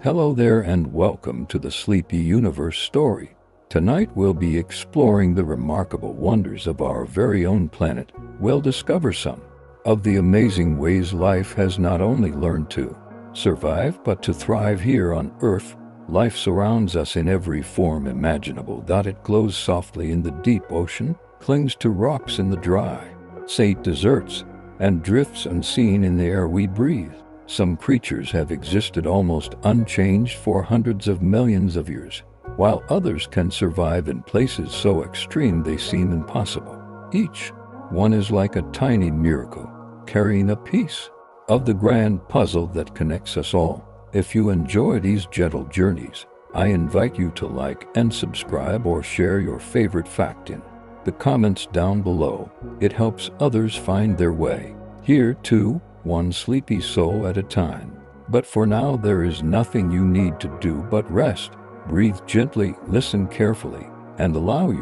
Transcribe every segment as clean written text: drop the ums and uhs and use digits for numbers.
Hello there and welcome to the Sleepy Universe story. Tonight we'll be exploring the remarkable wonders of our very own planet. We'll discover some of the amazing ways life has not only learned to survive but to thrive here on Earth. Life surrounds us in every form imaginable. It glows softly in the deep ocean, clings to rocks in the dry sea deserts, and drifts unseen in the air we breathe. Some creatures have existed almost unchanged for hundreds of millions of years, while others can survive in places so extreme they seem impossible. Each one is like a tiny miracle, carrying a piece of the grand puzzle that connects us all. If you enjoy these gentle journeys, I invite you to like and subscribe or share your favorite fact in the comments down below. It helps others find their way here too, one sleepy soul at a time. But for now, there is nothing you need to do but rest. Breathe gently, listen carefully, and allow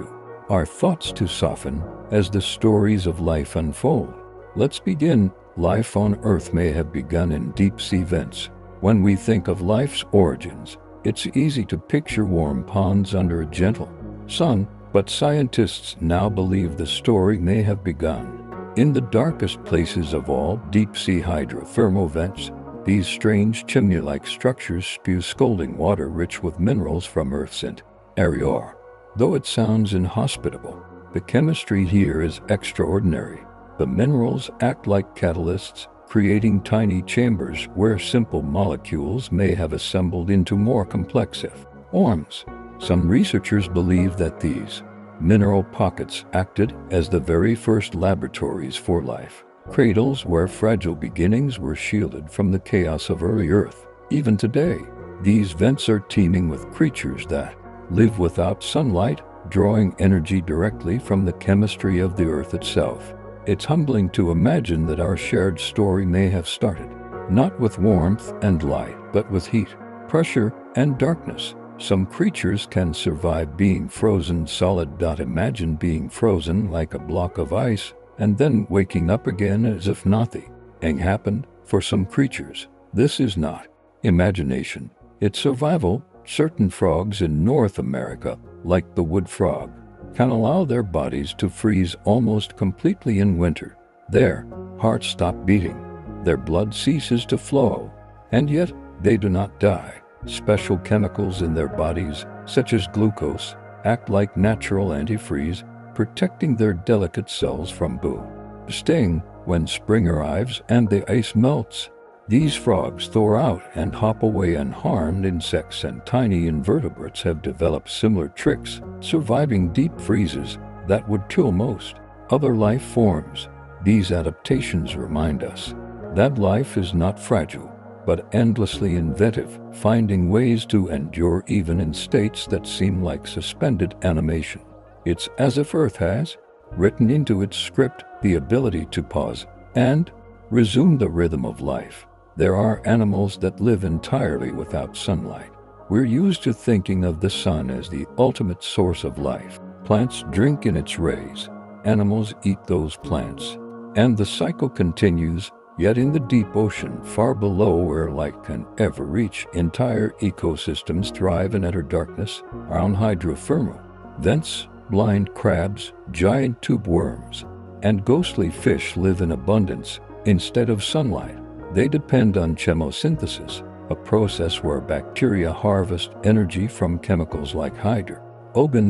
our thoughts to soften as the stories of life unfold. Let's begin. Life on Earth may have begun in deep-sea vents. When we think of life's origins, it's easy to picture warm ponds under a gentle sun, but scientists now believe the story may have begun in the darkest places of all, deep-sea hydrothermal vents. These strange chimney-like structures spew scalding water rich with minerals from Earth's interior. Though it sounds inhospitable, the chemistry here is extraordinary. The minerals act like catalysts, creating tiny chambers where simple molecules may have assembled into more complex forms. Some researchers believe that these mineral pockets acted as the very first laboratories for life, cradles where fragile beginnings were shielded from the chaos of early Earth. Even today, these vents are teeming with creatures that live without sunlight, drawing energy directly from the chemistry of the Earth itself. It's humbling to imagine that our shared story may have started not with warmth and light, but with heat, pressure, and darkness. Some creatures can survive being frozen solid. Imagine being frozen like a block of ice and then waking up again as if nothing happened. For some creatures, this is not imagination, it's survival. Certain frogs in North America, like the wood frog, can allow their bodies to freeze almost completely in winter. Their hearts stop beating, their blood ceases to flow, and yet they do not die. Special chemicals in their bodies, such as glucose, act like natural antifreeze, protecting their delicate cells from bursting. When spring arrives and the ice melts, these frogs thaw out and hop away unharmed. Insects and tiny invertebrates have developed similar tricks, surviving deep freezes that would kill most other life forms. These adaptations remind us that life is not fragile, but endlessly inventive, finding ways to endure even in states that seem like suspended animation. It's as if Earth has written into its script the ability to pause and resume the rhythm of life. There are animals that live entirely without sunlight. We're used to thinking of the sun as the ultimate source of life. Plants drink in its rays, animals eat those plants, and the cycle continues. Yet in the deep ocean, far below where light can ever reach, entire ecosystems thrive in utter darkness. Around hydrothermal vents, blind crabs, giant tube worms, and ghostly fish live in abundance. Instead of sunlight, they depend on chemosynthesis, a process where bacteria harvest energy from chemicals like hydrogen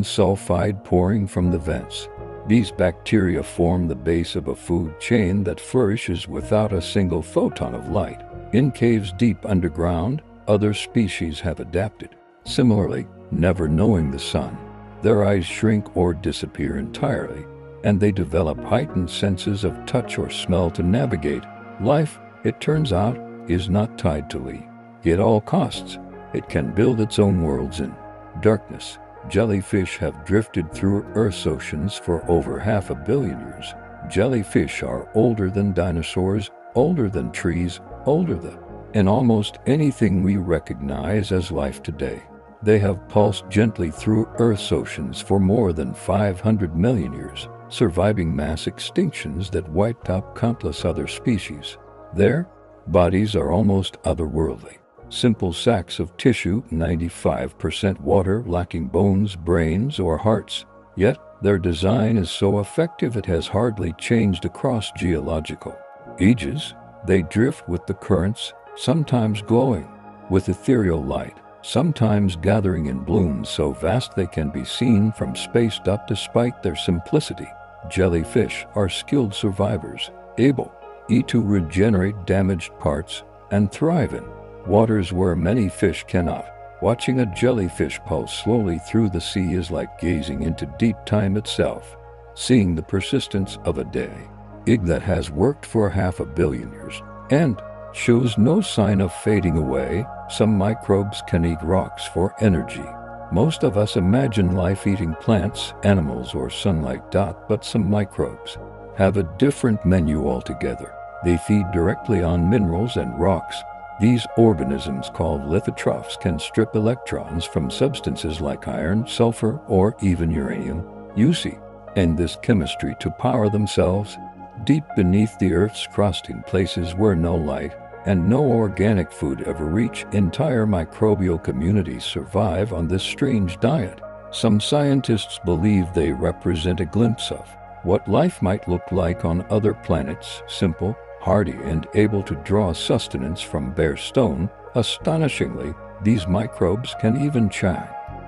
sulfide pouring from the vents. These bacteria form the base of a food chain that flourishes without a single photon of light. In caves deep underground, other species have adapted. Similarly, never knowing the sun, their eyes shrink or disappear entirely, and they develop heightened senses of touch or smell to navigate. Life, it turns out, is not tied to light at all costs. It can build its own worlds in darkness. Jellyfish have drifted through Earth's oceans for over 500 million years. Jellyfish are older than dinosaurs, older than trees, older than almost anything we recognize as life today. They have pulsed gently through Earth's oceans for more than 500 million years, surviving mass extinctions that wiped out countless other species. Their bodies are almost otherworldly, Simple sacks of tissue, 95% water, lacking bones, brains, or hearts. Yet, their design is so effective it has hardly changed across geological ages. They drift with the currents, sometimes glowing with ethereal light, sometimes gathering in blooms so vast they can be seen from space. Despite their simplicity, jellyfish are skilled survivors, able to regenerate damaged parts and thrive in waters where many fish cannot. Watching a jellyfish pulse slowly through the sea is like gazing into deep time itself, seeing the persistence of a egg that has worked for 500 million years and shows no sign of fading away. Some microbes can eat rocks for energy. Most of us imagine life eating plants, animals, or sunlight. But some microbes have a different menu altogether. They feed directly on minerals and rocks. These organisms, called lithotrophs, can strip electrons from substances like iron, sulfur, or even uranium, and this chemistry to power themselves. Deep beneath the Earth's crust, in places where no light and no organic food ever reach, entire microbial communities survive on this strange diet. Some scientists believe they represent a glimpse of what life might look like on other planets, simple, hardy, and able to draw sustenance from bare stone. Astonishingly, these microbes can even change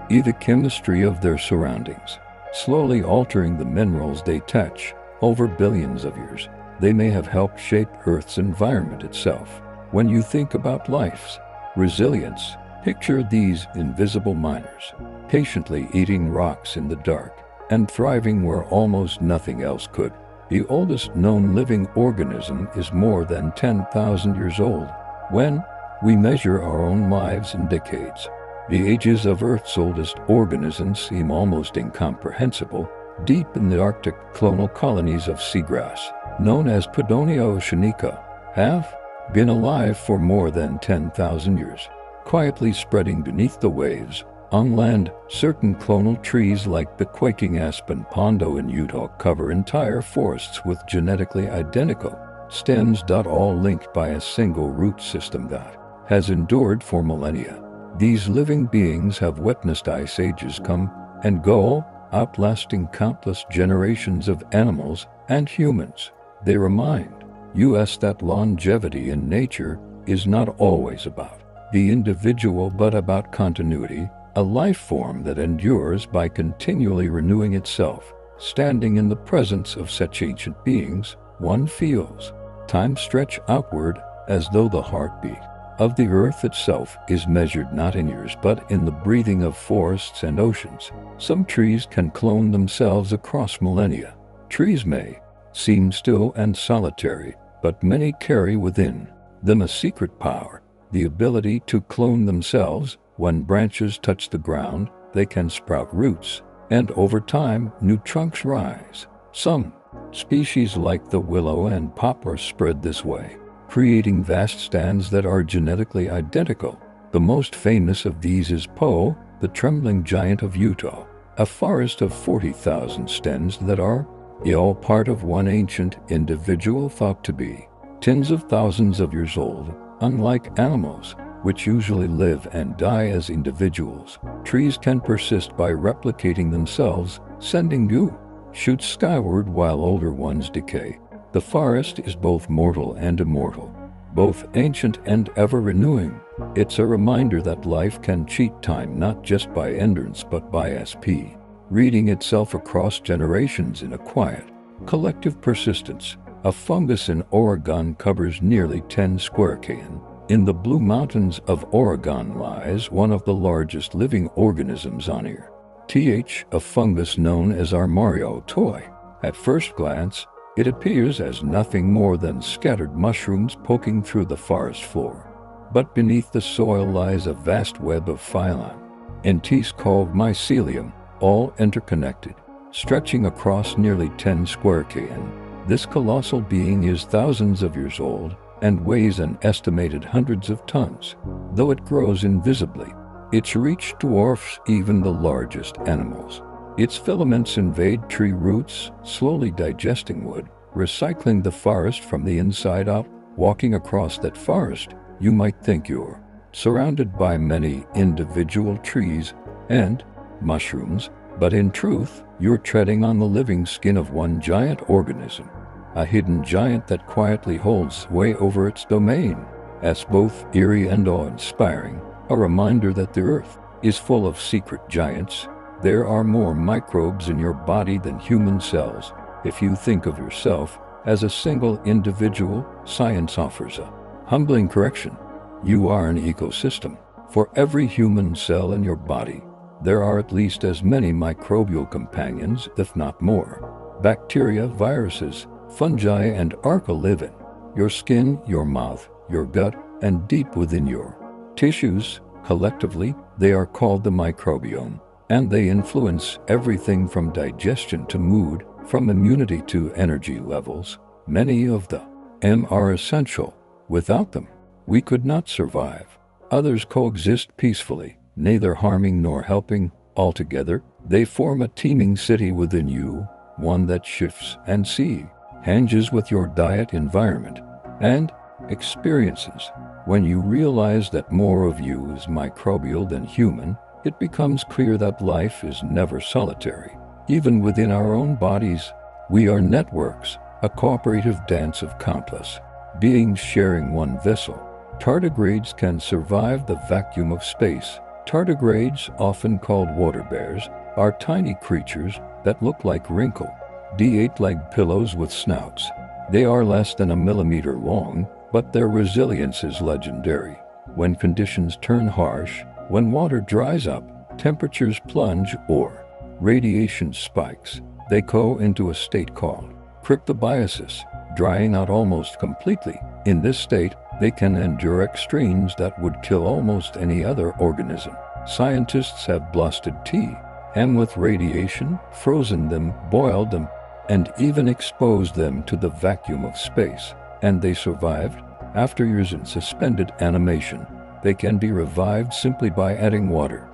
the chemistry of their surroundings, slowly altering the minerals they touch. Over billions of years, they may have helped shape Earth's environment itself. When you think about life's resilience, picture these invisible miners, patiently eating rocks in the dark and thriving where almost nothing else could. The oldest known living organism is more than 10,000 years old. When we measure our own lives in decades, the ages of Earth's oldest organisms seem almost incomprehensible. Deep in the Arctic, clonal colonies of seagrass, known as Podonia oceanica, have been alive for more than 10,000 years, quietly spreading beneath the waves. On land, certain clonal trees like the quaking aspen pondo in Utah cover entire forests with genetically identical stems, all linked by a single root system that has endured for millennia. These living beings have witnessed ice ages come and go, outlasting countless generations of animals and humans. They remind us that longevity in nature is not always about the individual but about continuity, a life form that endures by continually renewing itself. Standing in the presence of such ancient beings, one feels time stretch outward, as though the heartbeat of the earth itself is measured not in years but in the breathing of forests and oceans. Some trees can clone themselves across millennia. Trees may seem still and solitary, but many carry within them a secret power, the ability to clone themselves. When branches touch the ground, they can sprout roots, and over time, new trunks rise. Some species like the willow and poplar spread this way, creating vast stands that are genetically identical. The most famous of these is Poe, the trembling giant of Utah, a forest of 40,000 stems that are all part of one ancient individual thought to be tens of thousands of years old. Unlike animals, which usually live and die as individuals, trees can persist by replicating themselves, sending new shoots skyward while older ones decay. The forest is both mortal and immortal, both ancient and ever-renewing. It's a reminder that life can cheat time not just by endurance but by reading itself across generations in a quiet, collective persistence. A fungus in Oregon covers nearly 10 square km. In the Blue Mountains of Oregon lies one of the largest living organisms on Earth. A fungus known as our Mario toy. At first glance, it appears as nothing more than scattered mushrooms poking through the forest floor. But beneath the soil lies a vast web of phylum entities called mycelium, all interconnected, stretching across nearly 10 square km. This colossal being is thousands of years old and weighs an estimated hundreds of tons. Though it grows invisibly, its reach dwarfs even the largest animals. Its filaments invade tree roots, slowly digesting wood, recycling the forest from the inside out. Walking across that forest, you might think you're surrounded by many individual trees and mushrooms, but in truth, you're treading on the living skin of one giant organism, a hidden giant that quietly holds sway over its domain. As both eerie and awe-inspiring, a reminder that the earth is full of secret giants. There are more microbes in your body than human cells. If you think of yourself as a single individual, science offers a humbling correction. You are an ecosystem. For every human cell in your body, there are at least as many microbial companions, if not more. Bacteria, viruses, fungi, and archaea live in your skin, your mouth, your gut, and deep within your tissues. Collectively, they are called the microbiome, and they influence everything from digestion to mood, from immunity to energy levels. Many of them are essential. Without them, we could not survive. Others coexist peacefully, neither harming nor helping. Altogether, they form a teeming city within you, one that shifts and changes with your diet, environment, and experiences. When you realize that more of you is microbial than human, it becomes clear that life is never solitary. Even within our own bodies, we are networks, a cooperative dance of countless beings sharing one vessel. Tardigrades can survive the vacuum of space. Tardigrades, often called water bears, are tiny creatures that look like wrinkled, D8-legged pillows with snouts. They are less than a millimeter long, but their resilience is legendary. When conditions turn harsh, when water dries up, temperatures plunge, or radiation spikes, they go into a state called cryptobiosis, drying out almost completely. In this state, they can endure extremes that would kill almost any other organism. Scientists have blasted them with radiation, frozen them, boiled them, and even exposed them to the vacuum of space, and they survived. After years in suspended animation, they can be revived simply by adding water.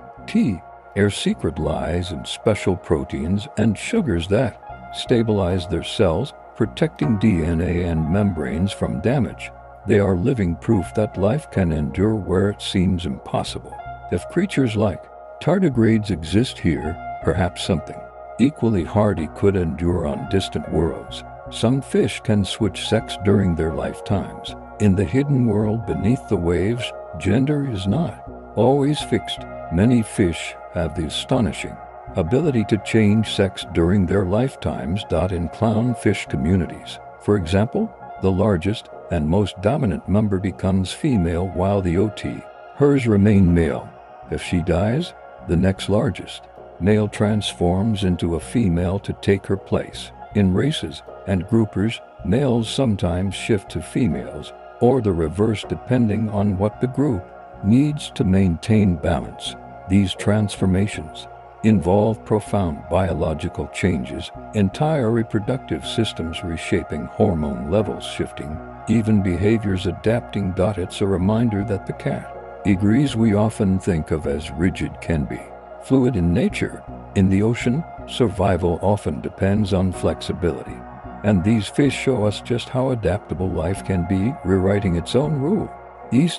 Their secret lies in special proteins and sugars that stabilize their cells, protecting DNA and membranes from damage. They are living proof that life can endure where it seems impossible. If creatures like tardigrades exist here, perhaps something equally hardy could endure on distant worlds. Some fish can switch sex during their lifetimes. In the hidden world beneath the waves, gender is not always fixed. Many fish have the astonishing ability to change sex during their lifetimes. In clownfish communities, for example, the largest and most dominant member becomes female while hers remain male. If she dies, the next largest male transforms into a female to take her place. In races and groupers, males sometimes shift to females, or the reverse depending on what the group needs to maintain balance. These transformations involve profound biological changes, entire reproductive systems reshaping, hormone levels shifting, even behaviors adapting. It's a reminder that the categories we often think of as rigid can be fluid in nature. In the ocean, survival often depends on flexibility, and these fish show us just how adaptable life can be, rewriting its own rules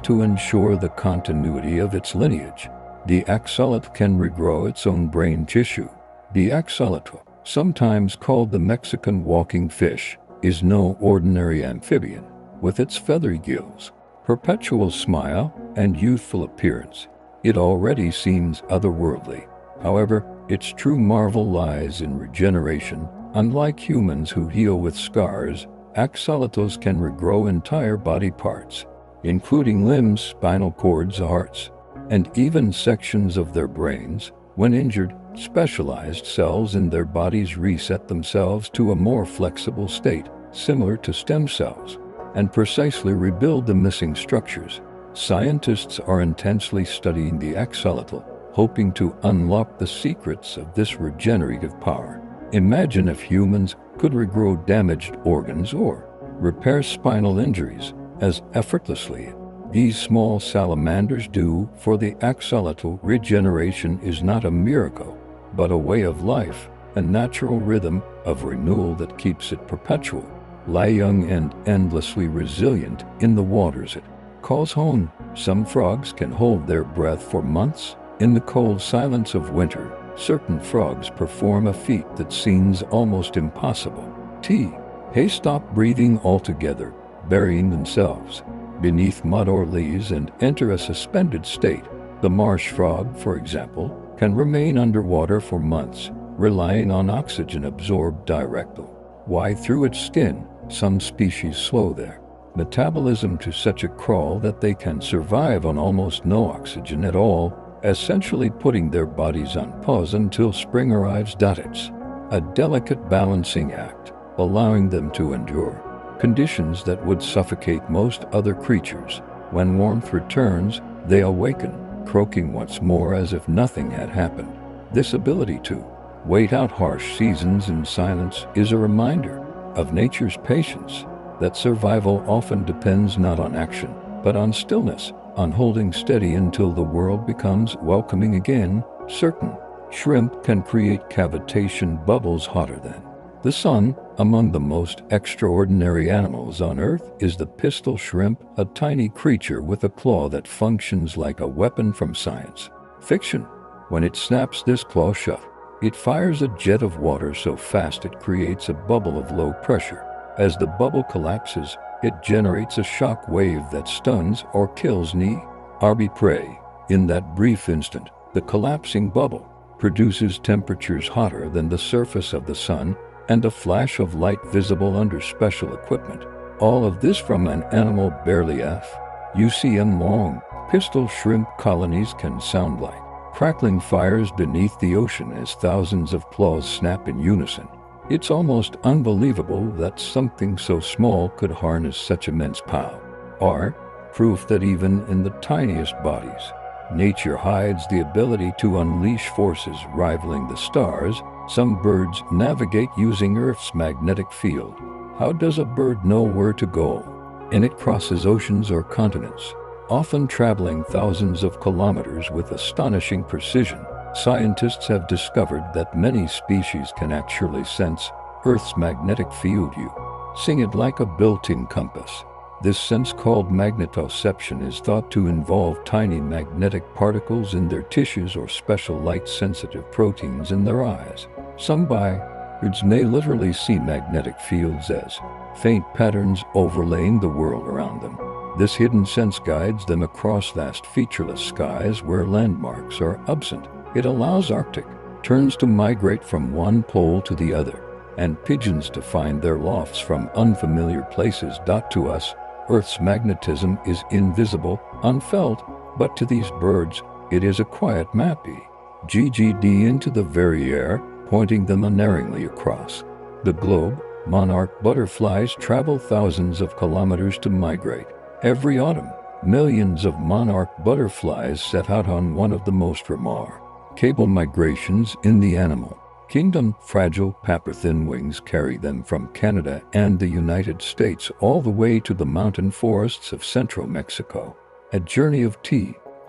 to ensure the continuity of its lineage. The axolotl can regrow its own brain tissue. The axolotl, sometimes called the Mexican walking fish, is no ordinary amphibian. With its feathery gills, perpetual smile, and youthful appearance, it already seems otherworldly. However, its true marvel lies in regeneration. Unlike humans who heal with scars, axolotls can regrow entire body parts, including limbs, spinal cords, hearts, and even sections of their brains. When injured, specialized cells in their bodies reset themselves to a more flexible state, similar to stem cells, and precisely rebuild the missing structures. Scientists are intensely studying the axolotl, hoping to unlock the secrets of this regenerative power. Imagine if humans could regrow damaged organs or repair spinal injuries as effortlessly these small salamanders do. For the axolotl, regeneration is not a miracle, but a way of life, a natural rhythm of renewal that keeps it perpetual, young and endlessly resilient in the waters it calls home. Some frogs can hold their breath for months. In the cold silence of winter, certain frogs perform a feat that seems almost impossible. They stop breathing altogether, burying themselves beneath mud or leaves and enter a suspended state. The marsh frog, for example, can remain underwater for months, relying on oxygen absorbed directly. Why? Through its skin, some species slow their metabolism to such a crawl that they can survive on almost no oxygen at all, essentially putting their bodies on pause until spring arrives. It's a delicate balancing act, allowing them to endure conditions that would suffocate most other creatures. When warmth returns, they awaken, croaking once more as if nothing had happened. This ability to wait out harsh seasons in silence is a reminder of nature's patience, that survival often depends not on action, but on stillness, on holding steady until the world becomes welcoming again. Certain shrimp can create cavitation bubbles hotter than the sun. Among the most extraordinary animals on Earth is the pistol shrimp, a tiny creature with a claw that functions like a weapon from science fiction. When it snaps this claw shut, it fires a jet of water so fast it creates a bubble of low pressure. As the bubble collapses, it generates a shock wave that stuns or kills prey. In that brief instant, the collapsing bubble produces temperatures hotter than the surface of the sun and a flash of light visible under special equipment. All of this from an animal barely long. Pistol shrimp colonies can sound like crackling fires beneath the ocean as thousands of claws snap in unison. It's almost unbelievable that something so small could harness such immense power. Proof that even in the tiniest bodies, nature hides the ability to unleash forces rivaling the stars. Some birds navigate using Earth's magnetic field. How does a bird know where to go? And it crosses oceans or continents, often traveling thousands of kilometers with astonishing precision. Scientists have discovered that many species can actually sense Earth's magnetic field using it like a built-in compass. This sense, called magnetoception, is thought to involve tiny magnetic particles in their tissues or special light-sensitive proteins in their eyes. Some birds may literally see magnetic fields as faint patterns overlaying the world around them. This hidden sense guides them across vast featureless skies where landmarks are absent. It allows Arctic terns to migrate from one pole to the other, and pigeons to find their lofts from unfamiliar places. To us, Earth's magnetism is invisible, unfelt, but to these birds, it is a quiet mapping into the very air, pointing them unerringly across the globe. Monarch butterflies travel thousands of kilometers to migrate. Every autumn, millions of monarch butterflies set out on one of the most remarkable migrations in the animal kingdom. Fragile paper-thin wings carry them from Canada and the United States all the way to the mountain forests of central Mexico. A journey of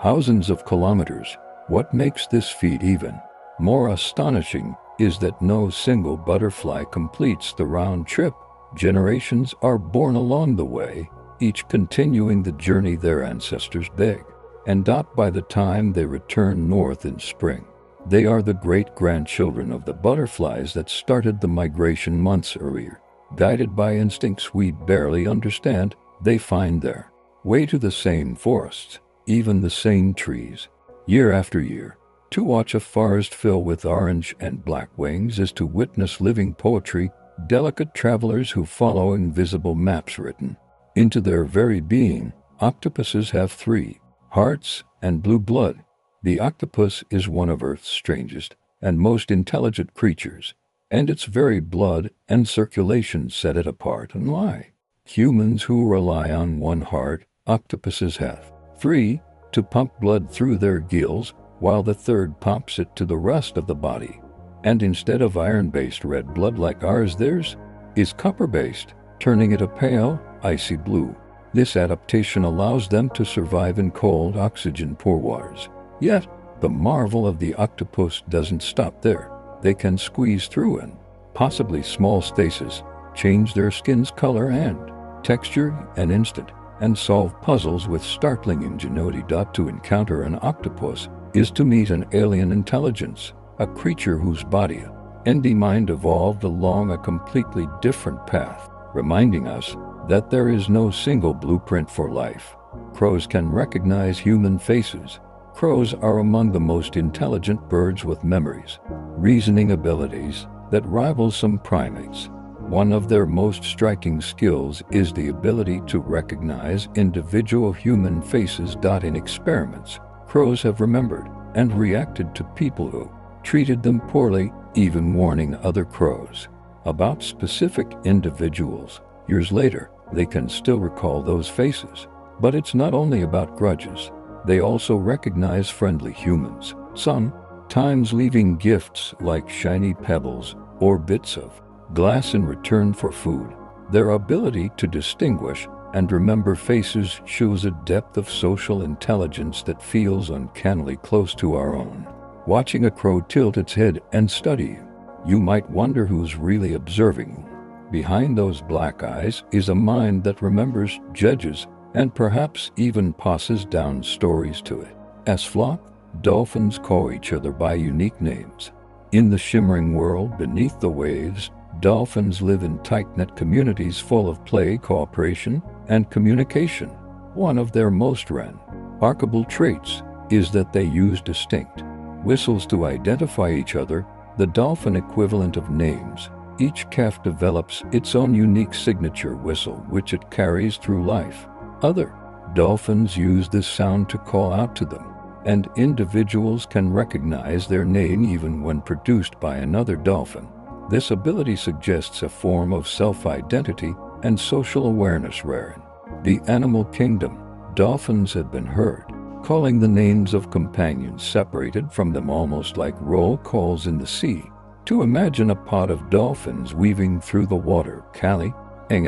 thousands of kilometers. What makes this feat even more astonishing is that no single butterfly completes the round trip. Generations are born along the way, each continuing the journey their ancestors began. And by the time they return north in spring, they are the great-grandchildren of the butterflies that started the migration months earlier. Guided by instincts we barely understand, they find their way to the same forests, even the same trees, year after year. To watch a forest fill with orange and black wings is to witness living poetry, delicate travelers who follow invisible maps written into their very being. Octopuses have 3 hearts and blue blood. The octopus is one of Earth's strangest and most intelligent creatures, and its very blood and circulation set it apart. Unlike humans who rely on one heart, octopuses have 3 to pump blood through their gills, while the third pumps it to the rest of the body. And instead of iron-based red blood like ours, theirs is copper-based, turning it a pale, icy blue. This adaptation allows them to survive in cold, oxygen-poor waters. Yet, the marvel of the octopus doesn't stop there. They can squeeze through and, possibly small stasis, change their skin's color and texture in an instant, and solve puzzles with startling ingenuity. To encounter an octopus is to meet an alien intelligence, a creature whose body and mind evolved along a completely different path, reminding us that there is no single blueprint for life. Crows can recognize human faces. Crows are among the most intelligent birds with memories, reasoning abilities that rival some primates. One of their most striking skills is the ability to recognize individual human faces. In experiments, crows have remembered and reacted to people who treated them poorly, even warning other crows about specific individuals. Years later, they can still recall those faces. But it's not only about grudges. They also recognize friendly humans, sometimes leaving gifts like shiny pebbles or bits of glass in return for food. Their ability to distinguish and remember faces shows a depth of social intelligence that feels uncannily close to our own. Watching a crow tilt its head and study you, you might wonder who's really observing you. Behind those black eyes is a mind that remembers, judges, and perhaps even passes down stories to it. As flock, dolphins call each other by unique names. In the shimmering world beneath the waves, dolphins live in tight-knit communities full of play, cooperation, and communication. One of their most remarkable traits is that they use distinct whistles to identify each other, the dolphin equivalent of names. Each calf develops its own unique signature whistle, which it carries through life. Other dolphins use this sound to call out to them, and individuals can recognize their name even when produced by another dolphin. This ability suggests a form of self-identity and social awareness rare in the animal kingdom. Dolphins have been heard calling the names of companions separated from them, almost like roll calls in the sea. To imagine a pod of dolphins weaving through the water, calling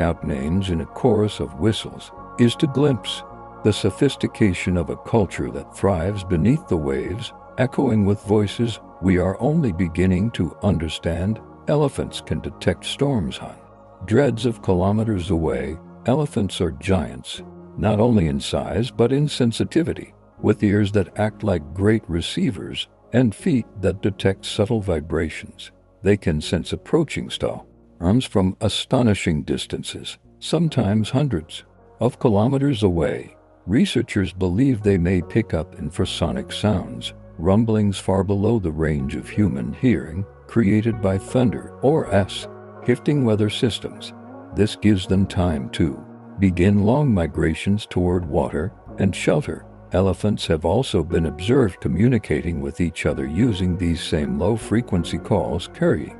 out names in a chorus of whistles, is to glimpse the sophistication of a culture that thrives beneath the waves, echoing with voices we are only beginning to understand. Elephants can detect storms hundreds of kilometers away. Elephants are giants, not only in size but in sensitivity, with ears that act like great receivers and feet that detect subtle vibrations. They can sense approaching storms from astonishing distances, sometimes hundreds of kilometers away. Researchers believe they may pick up infrasonic sounds, rumblings far below the range of human hearing, created by thunder or shifting weather systems. This gives them time to begin long migrations toward water and shelter. Elephants have also been observed communicating with each other using these same low-frequency calls, carrying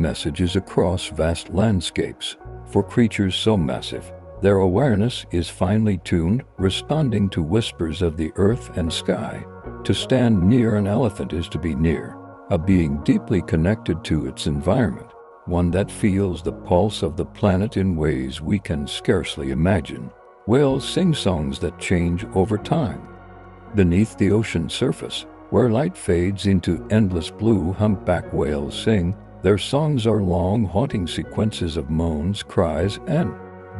messages across vast landscapes. For creatures so massive, their awareness is finely tuned, responding to whispers of the earth and sky. To stand near an elephant is to be near a being deeply connected to its environment, one that feels the pulse of the planet in ways we can scarcely imagine. Whales sing songs that change over time. Beneath the ocean surface, where light fades into endless blue, humpback whales sing. Their songs are long, haunting sequences of moans, cries, and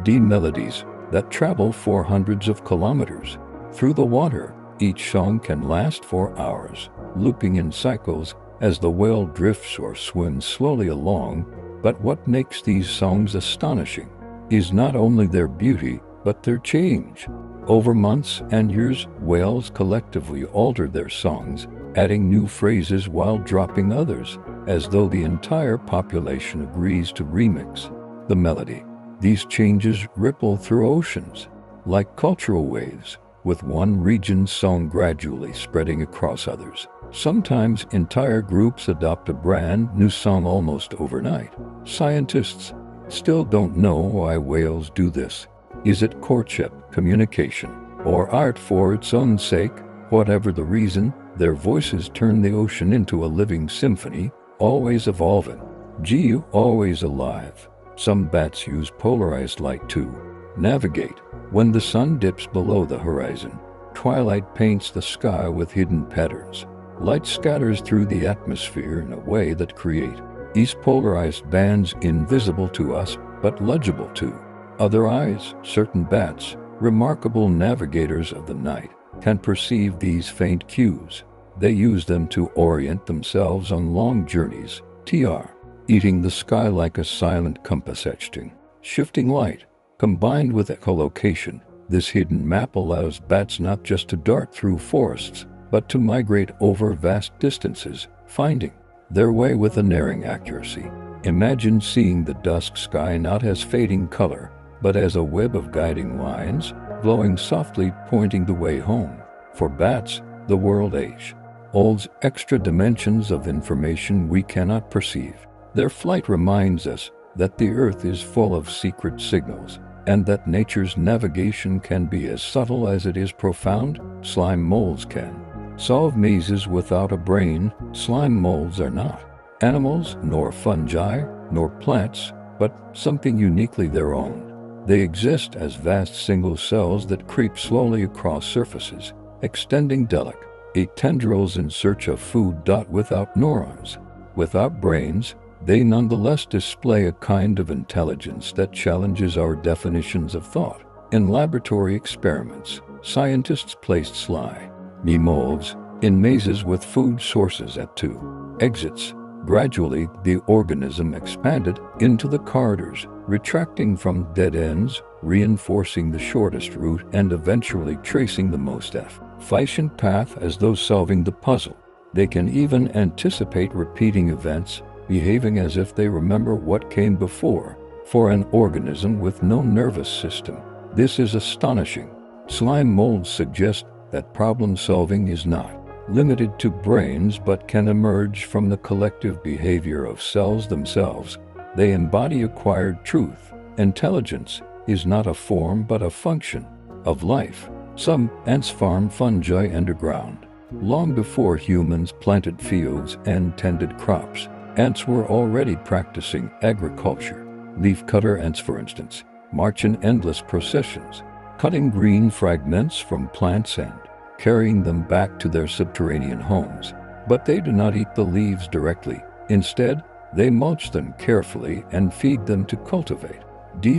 melodies that travel for hundreds of kilometers through the water. Each song can last for hours, looping in cycles as the whale drifts or swims slowly along. But what makes these songs astonishing is not only their beauty, but their change. Over months and years, whales collectively alter their songs, adding new phrases while dropping others, as though the entire population agrees to remix the melody. These changes ripple through oceans like cultural waves, with one region's song gradually spreading across others. Sometimes entire groups adopt a brand new song almost overnight. Scientists still don't know why whales do this. Is it courtship, communication, or art for its own sake? Whatever the reason, their voices turn the ocean into a living symphony, always evolving, always alive. Some bats use polarized light to navigate. When the sun dips below the horizon, twilight paints the sky with hidden patterns. Light scatters through the atmosphere in a way that creates these polarized bands invisible to us but legible to other eyes. Certain bats Remarkable navigators of the night can perceive these faint cues. They use them to orient themselves on long journeys, eating the sky like a silent compass etching. Shifting light, combined with echolocation, this hidden map allows bats not just to dart through forests, but to migrate over vast distances, finding their way with unerring accuracy. Imagine seeing the dusk sky not as fading color, but as a web of guiding lines, glowing softly, pointing the way home. For bats, the world age holds extra dimensions of information we cannot perceive. Their flight reminds us that the earth is full of secret signals, and that nature's navigation can be as subtle as it is profound. Slime molds can solve mazes without a brain. Slime molds are not animals, nor fungi, nor plants, but something uniquely their own. They exist as vast single cells that creep slowly across surfaces, extending delicate tendrils in search of food. Without neurons, without brains, they nonetheless display a kind of intelligence that challenges our definitions of thought. In laboratory experiments, scientists placed slime molds in mazes with food sources at two exits. Gradually, the organism expanded into the corridors, retracting from dead ends, reinforcing the shortest route and eventually tracing the most efficient path. As though solving the puzzle, they can even anticipate repeating events, behaving as if they remember what came before. For an organism with no nervous system, this is astonishing. Slime molds suggest that problem solving is not limited to brains but can emerge from the collective behavior of cells themselves. They embody acquired truth. Intelligence is not a form but a function of life. Some ants farm fungi underground. Long before humans planted fields and tended crops, ants were already practicing agriculture. Leafcutter ants, for instance, march in endless processions, cutting green fragments from plants and carrying them back to their subterranean homes. But they do not eat the leaves directly. Instead, they mulch them carefully and feed them to cultivate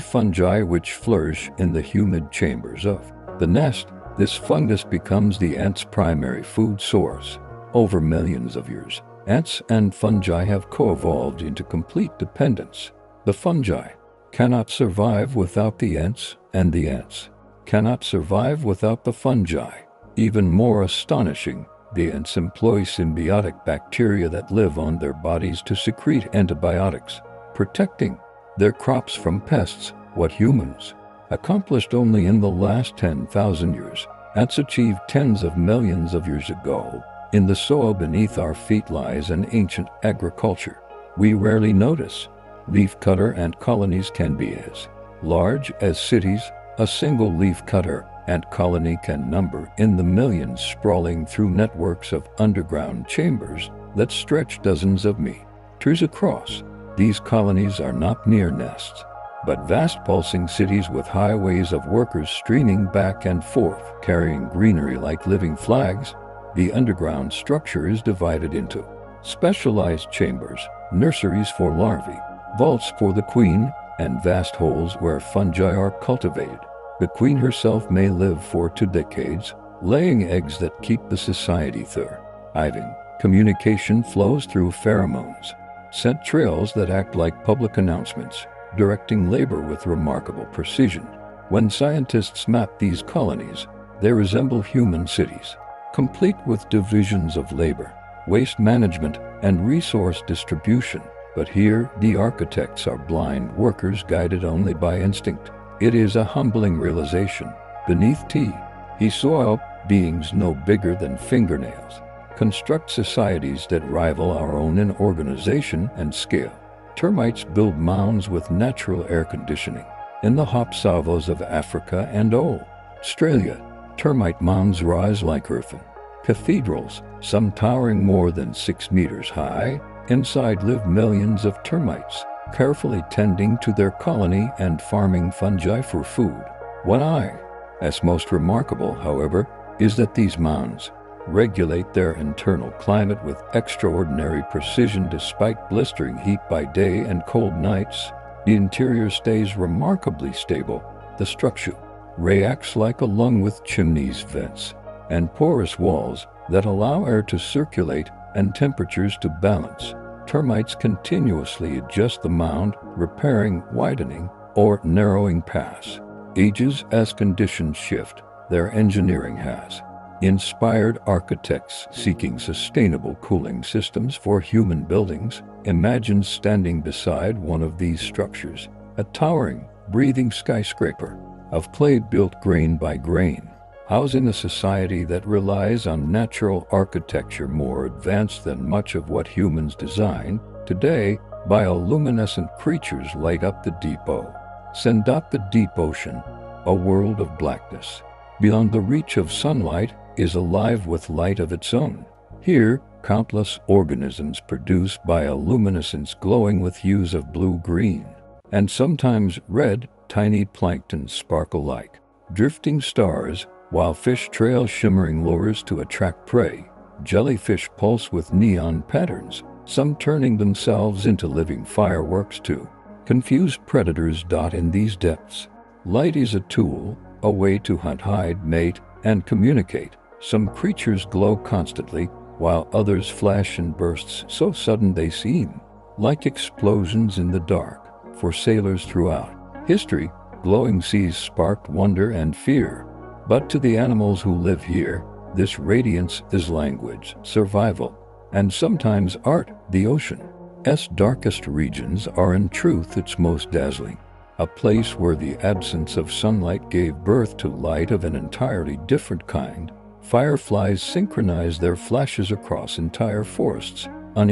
fungi which flourish in the humid chambers of the nest. This fungus becomes the ant's primary food source. Over millions of years, ants and fungi have co-evolved into complete dependence. The fungi cannot survive without the ants, and the ants cannot survive without the fungi. Even more astonishing, the ants employ symbiotic bacteria that live on their bodies to secrete antibiotics, protecting their crops from pests. What humans accomplished only in the last 10,000 years, ants achieved tens of millions of years ago. In the soil beneath our feet lies an ancient agriculture we rarely notice. Leafcutter ant colonies can be as large as cities. A single leafcutter ant colony can number in the millions, sprawling through networks of underground chambers that stretch dozens of meters across. These colonies are not mere nests, but vast pulsing cities with highways of workers streaming back and forth, carrying greenery like living flags. The underground structure is divided into specialized chambers, nurseries for larvae, vaults for the queen, and vast holes where fungi are cultivated. The queen herself may live for 2 decades, laying eggs that keep the society thriving. Communication flows through pheromones, scent trails that act like public announcements, directing labor with remarkable precision. When scientists map these colonies, they resemble human cities, complete with divisions of labor, waste management, and resource distribution. But here, the architects are blind workers guided only by instinct. It is a humbling realization. Beneath soil, beings no bigger than fingernails construct societies that rival our own in organization and scale. Termites build mounds with natural air conditioning. In the hop salvos of Africa and Australia, termite mounds rise like earthen cathedrals, some towering more than 6 meters high. Inside live millions of termites, carefully tending to their colony and farming fungi for food. What is most remarkable, however, is that these mounds regulate their internal climate with extraordinary precision. Despite blistering heat by day and cold nights, the interior stays remarkably stable. The structure reacts like a lung with chimneys, vents, and porous walls that allow air to circulate and temperatures to balance. Termites continuously adjust the mound, repairing, widening, or narrowing paths. Ages as conditions shift, their engineering has inspired architects seeking sustainable cooling systems for human buildings. Imagine standing beside one of these structures, a towering, breathing skyscraper of clay built grain by grain, housing a society that relies on natural architecture more advanced than much of what humans design. Today, bioluminescent creatures light up the deep the deep ocean, a world of blackness. Beyond the reach of sunlight is alive with light of its own. Here, countless organisms produce bioluminescence glowing with hues of blue-green, and sometimes red. Tiny plankton sparkle like drifting stars, while fish trail shimmering lures to attract prey. Jellyfish pulse with neon patterns, some turning themselves into living fireworks to confuse predators. In these depths, light is a tool, a way to hunt, hide, mate, and communicate. Some creatures glow constantly, while others flash in bursts so sudden they seem like explosions in the dark. For sailors throughout history, glowing seas sparked wonder and fear. But to the animals who live here, this radiance is language, survival, and sometimes art. The ocean's darkest regions are in truth its most dazzling, a place where the absence of sunlight gave birth to light of an entirely different kind. Fireflies synchronize their flashes across entire forests. On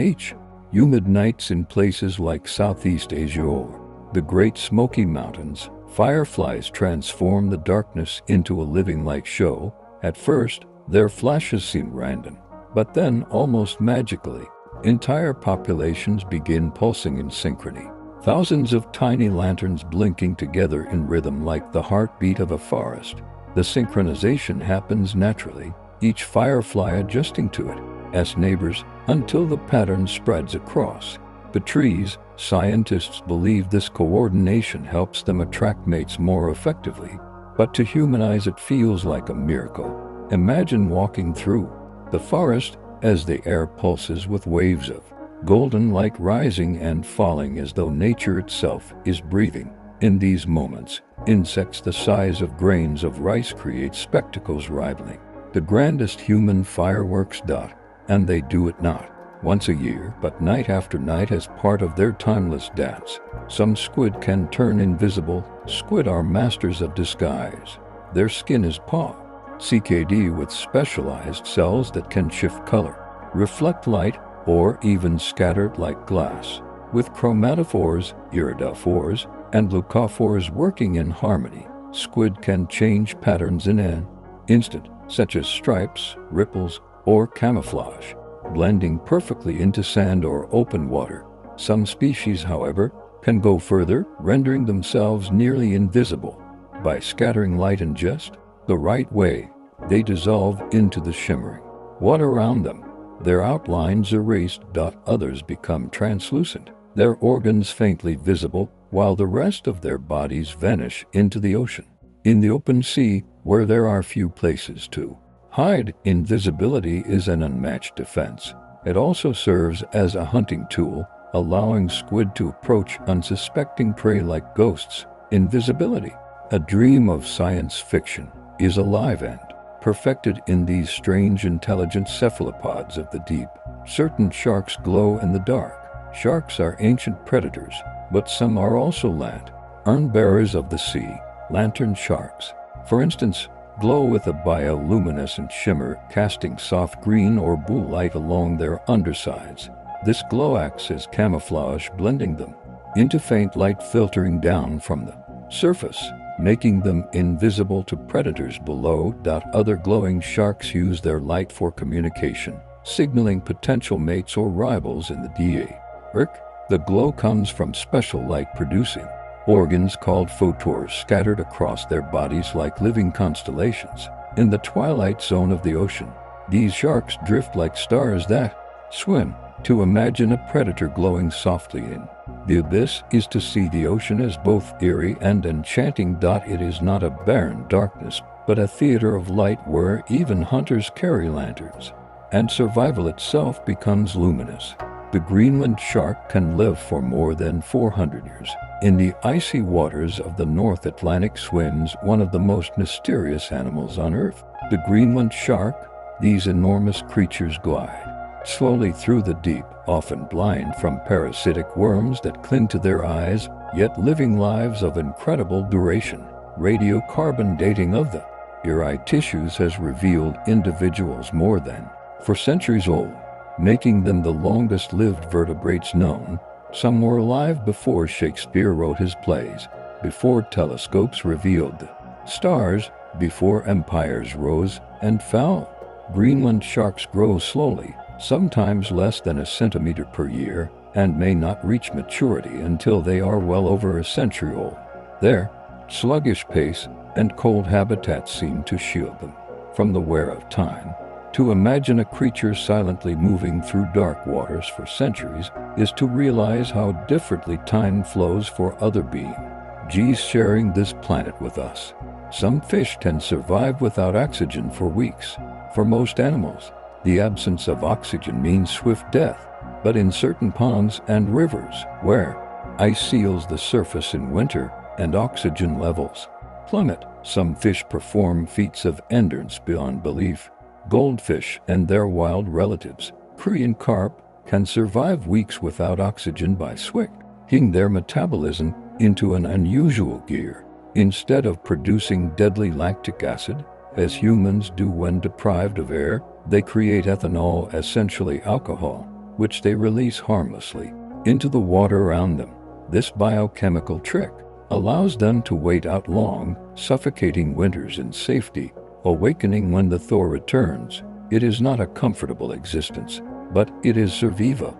humid nights in places like Southeast Asia or the Great Smoky Mountains, fireflies transform the darkness into a living light show. At first, their flashes seem random, but then, almost magically, entire populations begin pulsing in synchrony. Thousands of tiny lanterns blinking together in rhythm like the heartbeat of a forest. The synchronization happens naturally, each firefly adjusting to its neighbors until the pattern spreads across the trees. Scientists believe this coordination helps them attract mates more effectively, but to humanize it feels like a miracle. Imagine walking through the forest as the air pulses with waves of golden light rising and falling as though nature itself is breathing. In these moments, insects the size of grains of rice create spectacles rivaling the grandest human fireworks. And they do it not once a year, but night after night as part of their timeless dance. Some squid can turn invisible. Squid are masters of disguise. Their skin is curated with specialized cells that can shift color, reflect light, or even scatter like glass. With chromatophores, iridophores, and leucophores working in harmony, squid can change patterns in an instant, such as stripes, ripples, or camouflage, blending perfectly into sand or open water. Some species, however, can go further, rendering themselves nearly invisible. By scattering light in just the right way, they dissolve into the shimmering water around them, their outlines erased. Others become translucent, their organs faintly visible, while the rest of their bodies vanish into the ocean. In the open sea, where there are few places to hide, invisibility is an unmatched defense. It also serves as a hunting tool, allowing squid to approach unsuspecting prey like ghosts. Invisibility, a dream of science fiction, is alive and perfected in these strange intelligent cephalopods of the deep. Certain sharks glow in the dark. Sharks are ancient predators, but some are also urn-bearers of the sea. Lantern sharks, for instance, glow with a bioluminescent shimmer, casting soft green or blue light along their undersides. This glow acts as camouflage, blending them into faint light filtering down from the surface, making them invisible to predators below. Other glowing sharks use their light for communication, signaling potential mates or rivals in the dark. The glow comes from special light-producing organs called photors scattered across their bodies like living constellations. In the twilight zone of the ocean, these sharks drift like stars that swim To imagine a predator glowing softly in the abyss is to see the ocean as both eerie and enchanting. It is not a barren darkness, but a theater of light where even hunters carry lanterns, and survival itself becomes luminous. The Greenland shark can live for more than 400 years. In the icy waters of the North Atlantic swims one of the most mysterious animals on Earth. The Greenland shark, these enormous creatures glide slowly through the deep, often blind from parasitic worms that cling to their eyes, yet living lives of incredible duration. Radiocarbon dating of the eye tissues has revealed individuals more than 4 centuries old, making them the longest-lived vertebrates known. Some were alive before Shakespeare wrote his plays, before telescopes revealed the stars, before empires rose and fell. Greenland sharks grow slowly, sometimes less than a centimeter per year, and may not reach maturity until they are well over a century old. Their sluggish pace and cold habitats seem to shield them from the wear of time. To imagine a creature silently moving through dark waters for centuries is to realize how differently time flows for other beings sharing this planet with us. Some fish can survive without oxygen for weeks. For most animals, the absence of oxygen means swift death, but in certain ponds and rivers, where ice seals the surface in winter and oxygen levels plummet, some fish perform feats of endurance beyond belief. Goldfish and their wild relatives, Korean carp, can survive weeks without oxygen by switching their metabolism into an unusual gear. Instead of producing deadly lactic acid, as humans do when deprived of air, they create ethanol, essentially alcohol, which they release harmlessly into the water around them. This biochemical trick allows them to wait out long, suffocating winters in safety, awakening when the thaw returns. It is not a comfortable existence, but it is survival.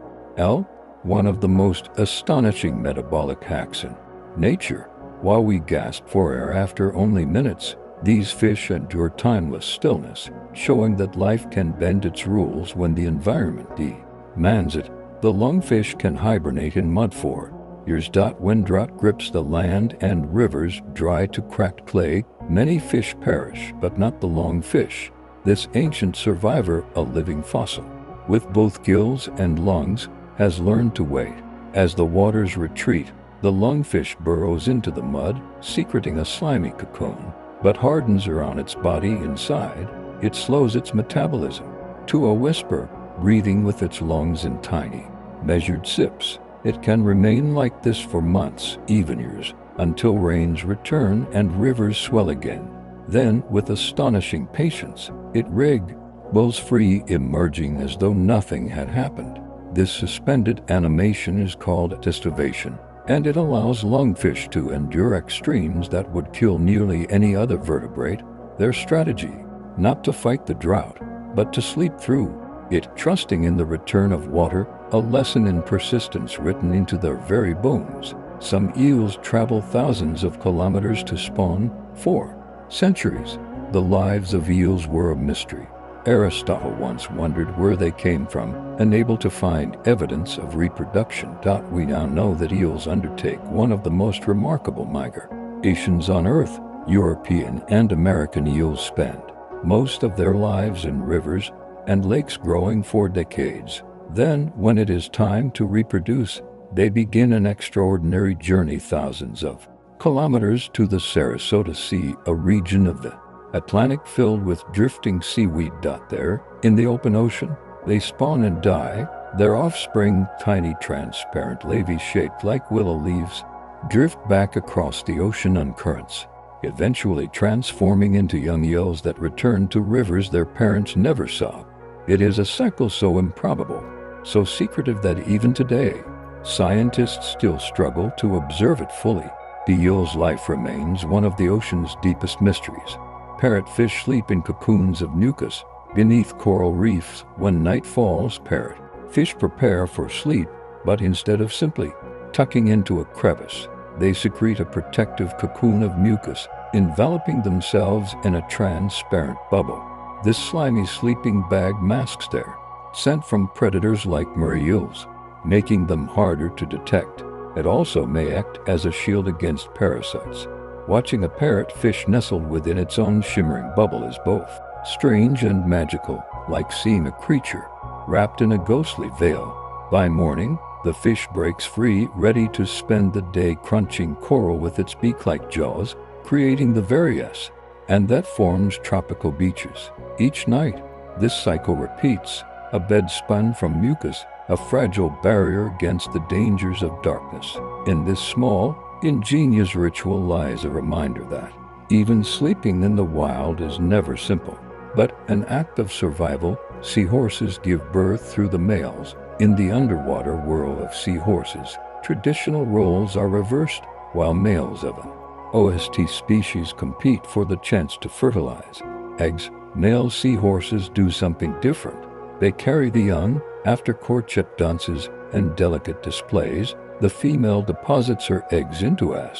One of the most astonishing metabolic hacks in nature. While we gasp for air after only minutes, these fish endure timeless stillness, showing that life can bend its rules when the environment demands it. The lungfish can hibernate in mud for years. When drought grips the land and rivers dry to cracked clay, many fish perish, but not the lungfish. This ancient survivor, a living fossil, with both gills and lungs, has learned to wait. As the waters retreat, the lungfish burrows into the mud, secreting a slimy cocoon, but hardens around its body inside. It slows its metabolism to a whisper, breathing with its lungs in tiny, measured sips. It can remain like this for months, even years, until rains return and rivers swell again. Then, with astonishing patience, it wriggles free, emerging as though nothing had happened. This suspended animation is called estivation, and it allows lungfish to endure extremes that would kill nearly any other vertebrate. Their strategy, not to fight the drought, but to sleep through it, trusting in the return of water, a lesson in persistence written into their very bones. Some eels travel thousands of kilometers to spawn. For centuries, the lives of eels were a mystery. Aristotle once wondered where they came from, unable to find evidence of reproduction. We now know that eels undertake one of the most remarkable migrations on Earth. European and American eels spend most of their lives in rivers and lakes, growing for decades. Then, when it is time to reproduce, they begin an extraordinary journey, thousands of kilometers, to the Sarasota Sea, a region of the Atlantic filled with drifting seaweed. There, in the open ocean, they spawn and die. Their offspring, tiny transparent larvae shaped like willow leaves, drift back across the ocean on currents, eventually transforming into young eels that return to rivers their parents never saw. It is a cycle so improbable, so secretive that even today, scientists still struggle to observe it fully. The eel's life remains one of the ocean's deepest mysteries. Parrotfish sleep in cocoons of mucus beneath coral reefs. When night falls, parrotfish prepare for sleep, but instead of simply tucking into a crevice, they secrete a protective cocoon of mucus, enveloping themselves in a transparent bubble. This slimy sleeping bag masks their sent from predators like murray eels, making them harder to detect. It also may act as a shield against parasites. Watching a parrotfish nestled within its own shimmering bubble is both strange and magical, like seeing a creature wrapped in a ghostly veil. By morning, the fish breaks free, ready to spend the day crunching coral with its beak-like jaws, creating the various, and that forms tropical beaches. Each night, this cycle repeats, a bed spun from mucus, a fragile barrier against the dangers of darkness. In this small, ingenious ritual lies a reminder that even sleeping in the wild is never simple, but an act of survival. Seahorses give birth through the males. In the underwater world of seahorses, traditional roles are reversed, while males of an OST species compete for the chance to fertilize eggs. Male seahorses do something different. They carry the young. After courtship dances and delicate displays, the female deposits her eggs into a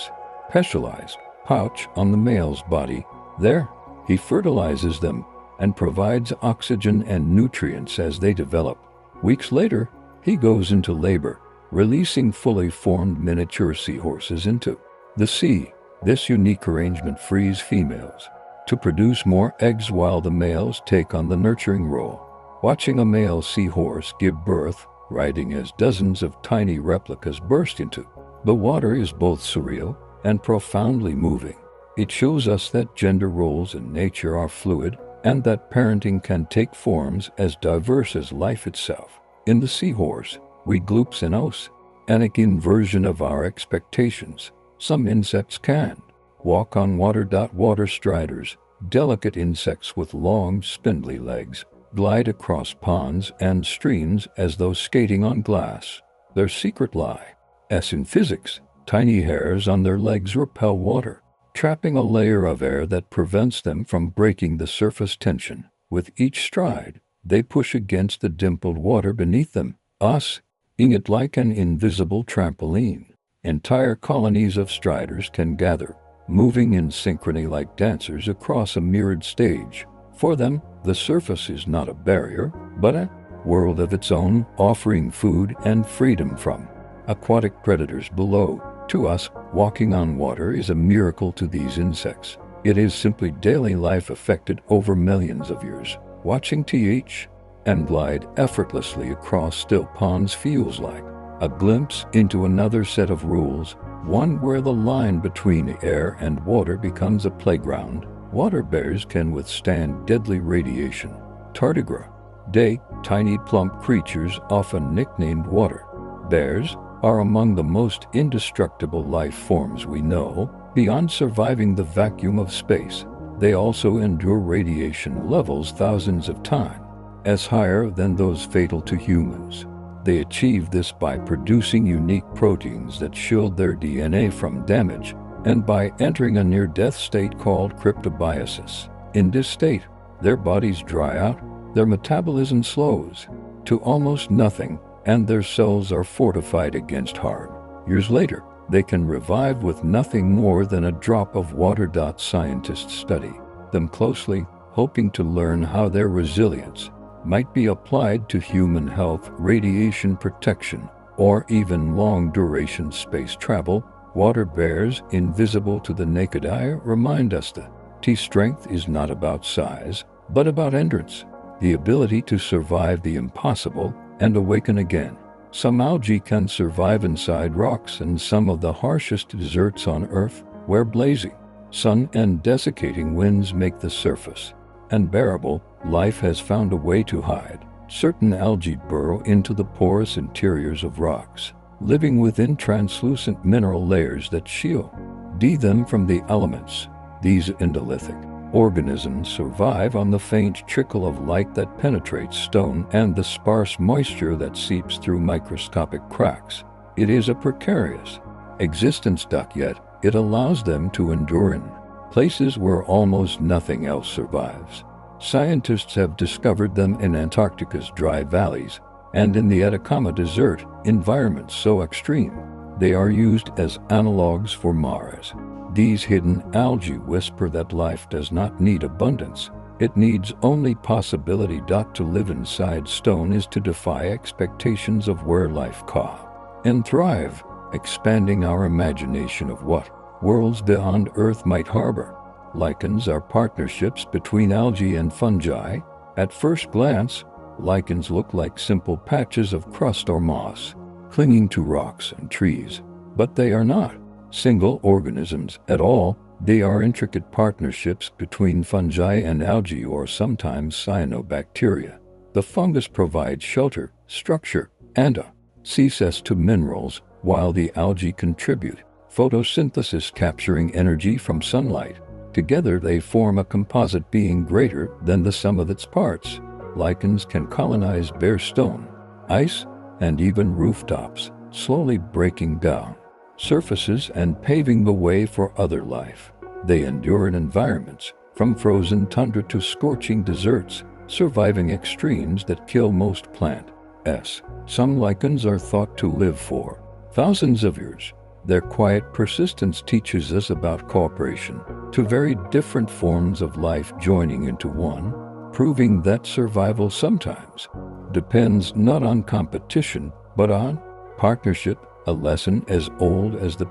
specialized pouch on the male's body. There, he fertilizes them and provides oxygen and nutrients as they develop. Weeks later, he goes into labor, releasing fully formed miniature seahorses into the sea. This unique arrangement frees females to produce more eggs while the males take on the nurturing role. Watching a male seahorse give birth, riding as dozens of tiny replicas burst into the water, is both surreal and profoundly moving. It shows us that gender roles in nature are fluid, and that parenting can take forms as diverse as life itself. In the seahorse, we glimpse an oceanic inversion of our expectations. Some insects can walk on water. Water striders, delicate insects with long, spindly legs, glide across ponds and streams as though skating on glass. Their secret lies in physics. Tiny hairs on their legs repel water, trapping a layer of air that prevents them from breaking the surface tension. With each stride, they push against the dimpled water beneath them, seeing it like an invisible trampoline. Entire colonies of striders can gather, moving in synchrony like dancers across a mirrored stage. For them, the surface is not a barrier, but a world of its own, offering food and freedom from aquatic predators below. To us, walking on water is a miracle. To these insects, it is simply daily life affected over millions of years. Watching TH and glide effortlessly across still ponds feels like a glimpse into another set of rules, one where the line between air and water becomes a playground. Water bears can withstand deadly radiation. Tardigrade, tiny plump creatures often nicknamed water bears, are among the most indestructible life forms we know. Beyond surviving the vacuum of space, they also endure radiation levels thousands of times as higher than those fatal to humans. They achieve this by producing unique proteins that shield their DNA from damage, and by entering a near-death state called cryptobiosis. In this state, their bodies dry out, their metabolism slows to almost nothing, and their cells are fortified against harm. Years later, they can revive with nothing more than a drop of water. Scientists study them closely, hoping to learn how their resilience might be applied to human health, radiation protection, or even long-duration space travel. Water bears, invisible to the naked eye, remind us that strength is not about size, but about endurance, the ability to survive the impossible and awaken again. Some algae can survive inside rocks in some of the harshest deserts on Earth, where blazing sun and desiccating winds make the surface unbearable. Life has found a way to hide. Certain algae burrow into the porous interiors of rocks, living within translucent mineral layers that shield them from the elements. These endolithic organisms survive on the faint trickle of light that penetrates stone and the sparse moisture that seeps through microscopic cracks. It is a precarious existence, yet it allows them to endure in places where almost nothing else survives. Scientists have discovered them in Antarctica's dry valleys and in the Atacama Desert, environments so extreme they are used as analogs for Mars. These hidden algae whisper that life does not need abundance, It needs only possibility. To live inside stone is to defy expectations of where life can thrive, expanding our imagination of what worlds beyond Earth might harbor. Lichens are partnerships between algae and fungi. At first glance, lichens look like simple patches of crust or moss, clinging to rocks and trees. But they are not single organisms at all. They are intricate partnerships between fungi and algae, or sometimes cyanobacteria. The fungus provides shelter, structure, and access to minerals, while the algae contribute photosynthesis, capturing energy from sunlight. Together they form a composite being greater than the sum of its parts. Lichens can colonize bare stone, ice, and even rooftops, slowly breaking down surfaces and paving the way for other life. They endure in environments, from frozen tundra to scorching deserts, surviving extremes that kill most plants. Some lichens are thought to live for thousands of years. Their quiet persistence teaches us about cooperation, two very different forms of life joining into one, proving that survival sometimes depends not on competition, but on partnership, a lesson as old as the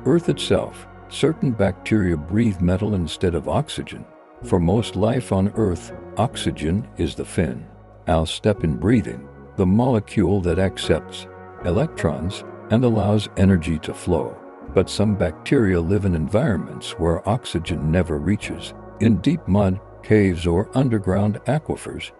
Earth itself. Certain bacteria breathe metal instead of oxygen. For most life on Earth, oxygen is the step in breathing, the molecule that accepts electrons and allows energy to flow. But some bacteria live in environments where oxygen never reaches, in deep mud, caves, or underground aquifers.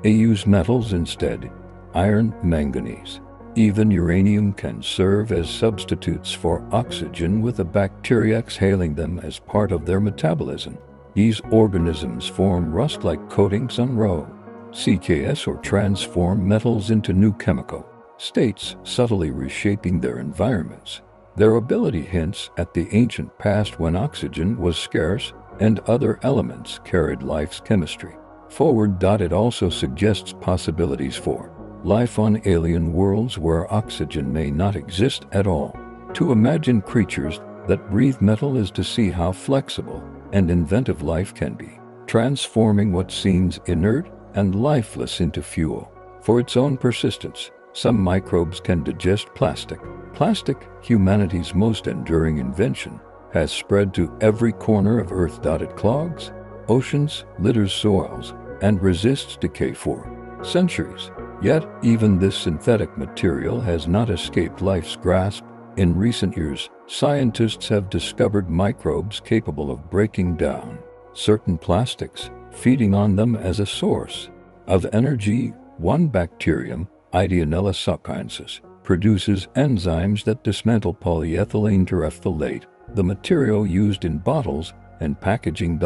They use metals instead: iron, manganese. Even uranium can serve as substitutes for oxygen, with the bacteria exhaling them as part of their metabolism. These organisms form rust-like coatings on raw CKS or transform metals into new chemical states, subtly reshaping their environments. Their ability hints at the ancient past when oxygen was scarce and other elements carried life's chemistry forward. It also suggests possibilities for life on alien worlds where oxygen may not exist at all. To imagine creatures that breathe metal is to see how flexible and inventive life can be, transforming what seems inert and lifeless into fuel for its own persistence. Some microbes can digest plastic. Plastic, humanity's most enduring invention, has spread to every corner of Earth. It clogs oceans, litters soils, and resists decay for centuries. Yet, even this synthetic material has not escaped life's grasp. In recent years, scientists have discovered microbes capable of breaking down certain plastics, feeding on them as a source of energy. One bacterium, Ideonella succensis, produces enzymes that dismantle polyethylene terephthalate, the material used in bottles and packaging.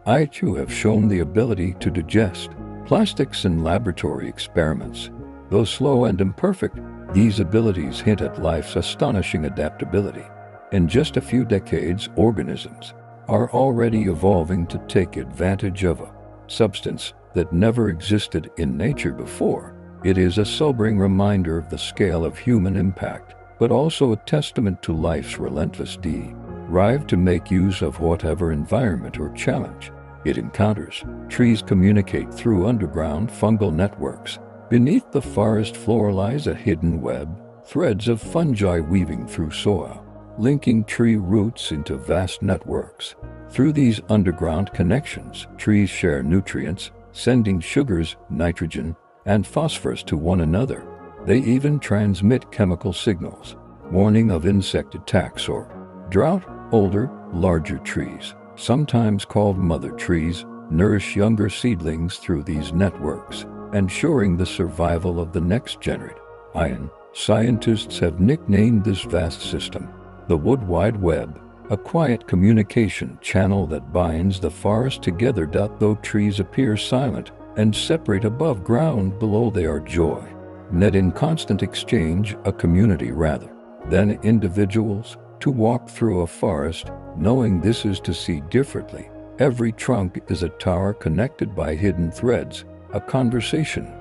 I too have shown the ability to digest plastics in laboratory experiments. Though slow and imperfect, these abilities hint at life's astonishing adaptability. In just a few decades, organisms are already evolving to take advantage of a substance that never existed in nature before. It is a sobering reminder of the scale of human impact, but also a testament to life's relentless drive to make use of whatever environment or challenge it encounters. Trees communicate through underground fungal networks. Beneath the forest floor lies a hidden web, threads of fungi weaving through soil, linking tree roots into vast networks. Through these underground connections, trees share nutrients, sending sugars, nitrogen, and phosphorus to one another. They even transmit chemical signals, warning of insect attacks or drought. Older, larger trees, sometimes called mother trees, nourish younger seedlings through these networks, ensuring the survival of the next generation. Scientists have nicknamed this vast system the Wood Wide Web, a quiet communication channel that binds the forest together. Though trees appear silent and separate above ground, below they are joy, net in constant exchange, a community rather than individuals. To walk through a forest, knowing this is to see differently. Every trunk is a tower connected by hidden threads, a conversation,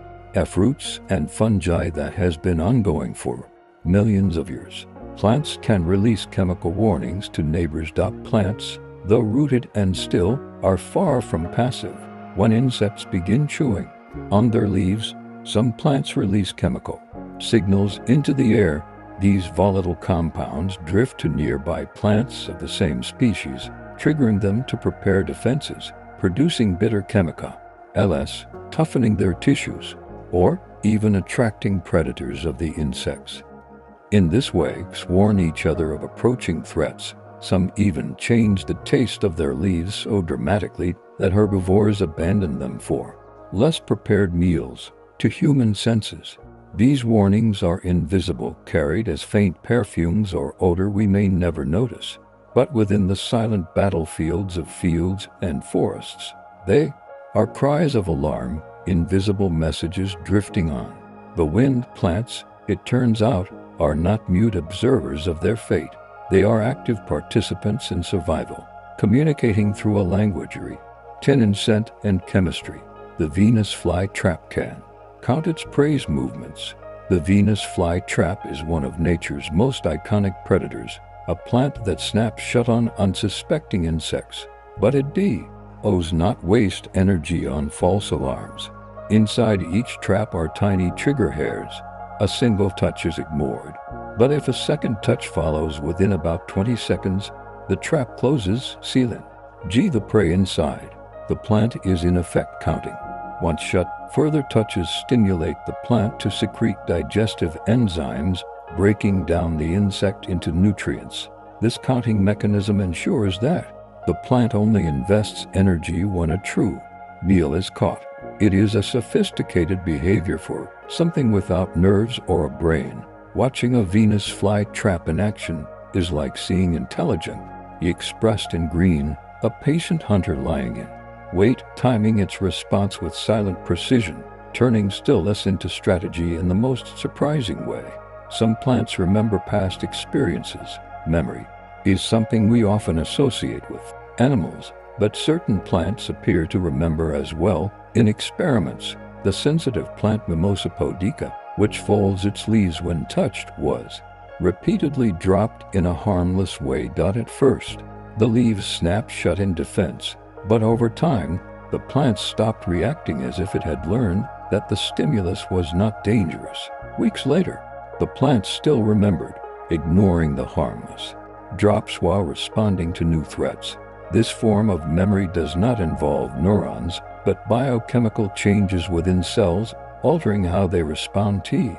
roots and fungi that has been ongoing for millions of years. Plants can release chemical warnings to neighbors. Plants though rooted and still, are far from passive. When insects begin chewing on their leaves, some plants release chemical signals into the air. These volatile compounds drift to nearby plants of the same species, triggering them to prepare defenses, producing bitter chemical LS, toughening their tissues, or even attracting predators of the insects. In this way, warn each other of approaching threats. Some even change the taste of their leaves so dramatically that herbivores abandon them for less prepared meals. To human senses, these warnings are invisible, carried as faint perfumes or odor we may never notice. But within the silent battlefields of fields and forests, they are cries of alarm, invisible messages drifting on the wind. Plants, it turns out, are not mute observers of their fate. They are active participants in survival, communicating through a language, scent and chemistry. The Venus flytrap can count its prey's movements. The Venus flytrap is one of nature's most iconic predators, a plant that snaps shut on unsuspecting insects. But it does not waste energy on false alarms. Inside each trap are tiny trigger hairs. A single touch is ignored, but if a second touch follows within about 20 seconds, the trap closes, sealing the prey inside. The plant is in effect counting. Once shut, further touches stimulate the plant to secrete digestive enzymes, breaking down the insect into nutrients. This counting mechanism ensures that the plant only invests energy when a true meal is caught. It is a sophisticated behavior for something without nerves or a brain. Watching a Venus flytrap in action is like seeing intelligence expressed in green, a patient hunter lying in wait, timing its response with silent precision, turning stillness into strategy in the most surprising way. Some plants remember past experiences. Memory is something we often associate with animals, but certain plants appear to remember as well. In experiments, the sensitive plant Mimosa podica, which folds its leaves when touched, was repeatedly dropped in a harmless way. At first, the leaves snapped shut in defense, but over time, the plant stopped reacting as if it had learned that the stimulus was not dangerous. Weeks later, the plant still remembered, ignoring the harmless drops while responding to new threats. This form of memory does not involve neurons, but biochemical changes within cells, altering how they respond to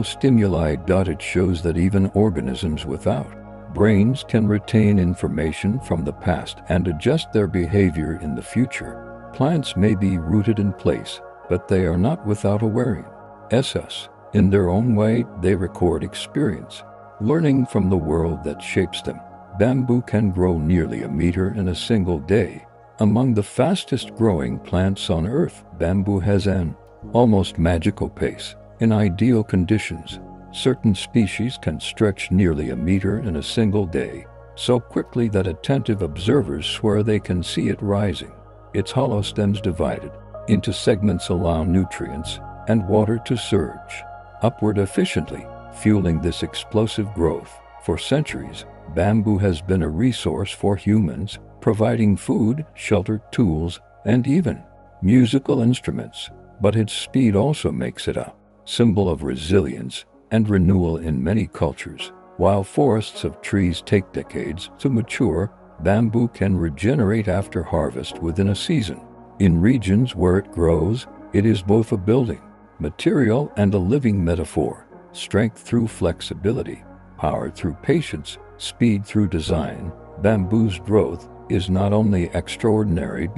stimuli. It shows that even organisms without brains can retain information from the past and adjust their behavior in the future. Plants may be rooted in place, but they are not without awareness. In their own way, they record experience, learning from the world that shapes them. Bamboo can grow nearly a meter in a single day. Among the fastest growing plants on Earth, bamboo has an almost magical pace. In ideal conditions, certain species can stretch nearly a meter in a single day, so quickly that attentive observers swear they can see it rising. Its hollow stems divided into segments allow nutrients and water to surge upward efficiently, fueling this explosive growth. For centuries, bamboo has been a resource for humans, providing food, shelter, tools, and even musical instruments. But its speed also makes it a symbol of resilience and renewal in many cultures. While forests of trees take decades to mature, bamboo can regenerate after harvest within a season. In regions where it grows, it is both a building material and a living metaphor. Strength through flexibility, power through patience, speed through design. Bamboo's growth is not only extraordinary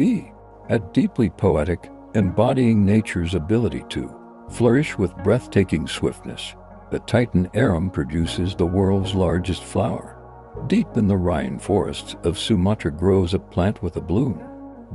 but deeply poetic, embodying nature's ability to flourish with breathtaking swiftness. The Titan arum produces the world's largest flower. Deep in the rainforests of Sumatra grows a plant with a bloom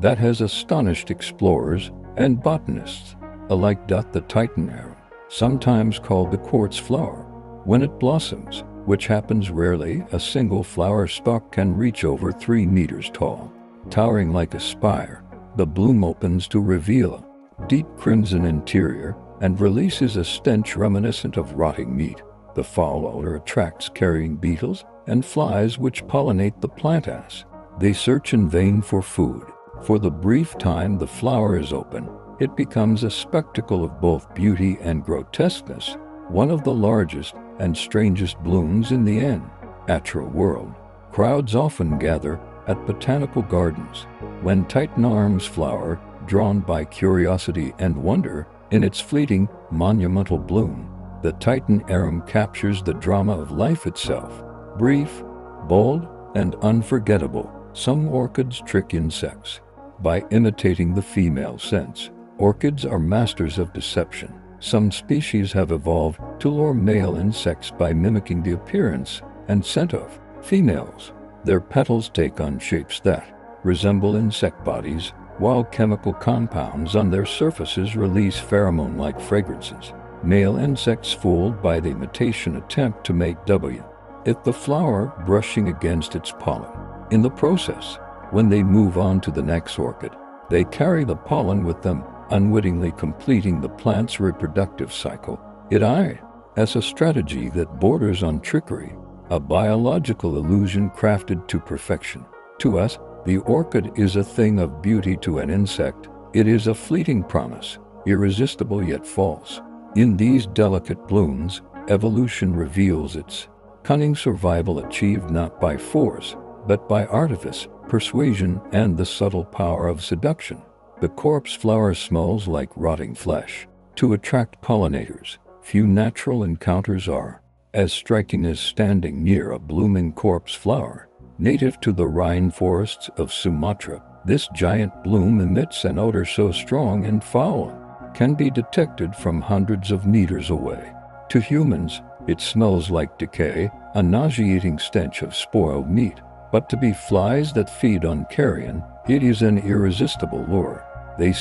that has astonished explorers and botanists alike. The Titan arum, sometimes called the quartz flower, when it blossoms, which happens rarely, a single flower stalk can reach over 3 meters tall. Towering like a spire, the bloom opens to reveal a deep crimson interior and releases a stench reminiscent of rotting meat. The foul odor attracts carrion beetles and flies which pollinate the plant as They search in vain for food. For the brief time the flower is open, it becomes a spectacle of both beauty and grotesqueness, one of the largest and strangest blooms in the natural world. Crowds often gather at botanical gardens when Titan arms flower, drawn by curiosity and wonder in its fleeting, monumental bloom. The Titan arum captures the drama of life itself. Brief, bold, and unforgettable, some orchids trick insects by imitating the female sense. Orchids are masters of deception. Some species have evolved to lure male insects by mimicking the appearance and scent of females. Their petals take on shapes that resemble insect bodies, while chemical compounds on their surfaces release pheromone-like fragrances. Male insects fooled by the imitation attempt to make the flower brushing against its pollen. In the process, when they move on to the next orchid, they carry the pollen with them, unwittingly completing the plant's reproductive cycle. As a strategy that borders on trickery, a biological illusion crafted to perfection. To us, the orchid is a thing of beauty. To an insect, it is a fleeting promise, irresistible yet false. In these delicate blooms, evolution reveals its cunning survival achieved not by force, but by artifice, persuasion, and the subtle power of seduction. The corpse flower smells like rotting flesh. To attract pollinators, few natural encounters are as striking as standing near a blooming corpse flower. Native to the Rhine forests of Sumatra, this giant bloom emits an odor so strong and foul can be detected from hundreds of meters away. To humans, it smells like decay, a nauseating stench of spoiled meat. But to be flies that feed on carrion, it is an irresistible lure. They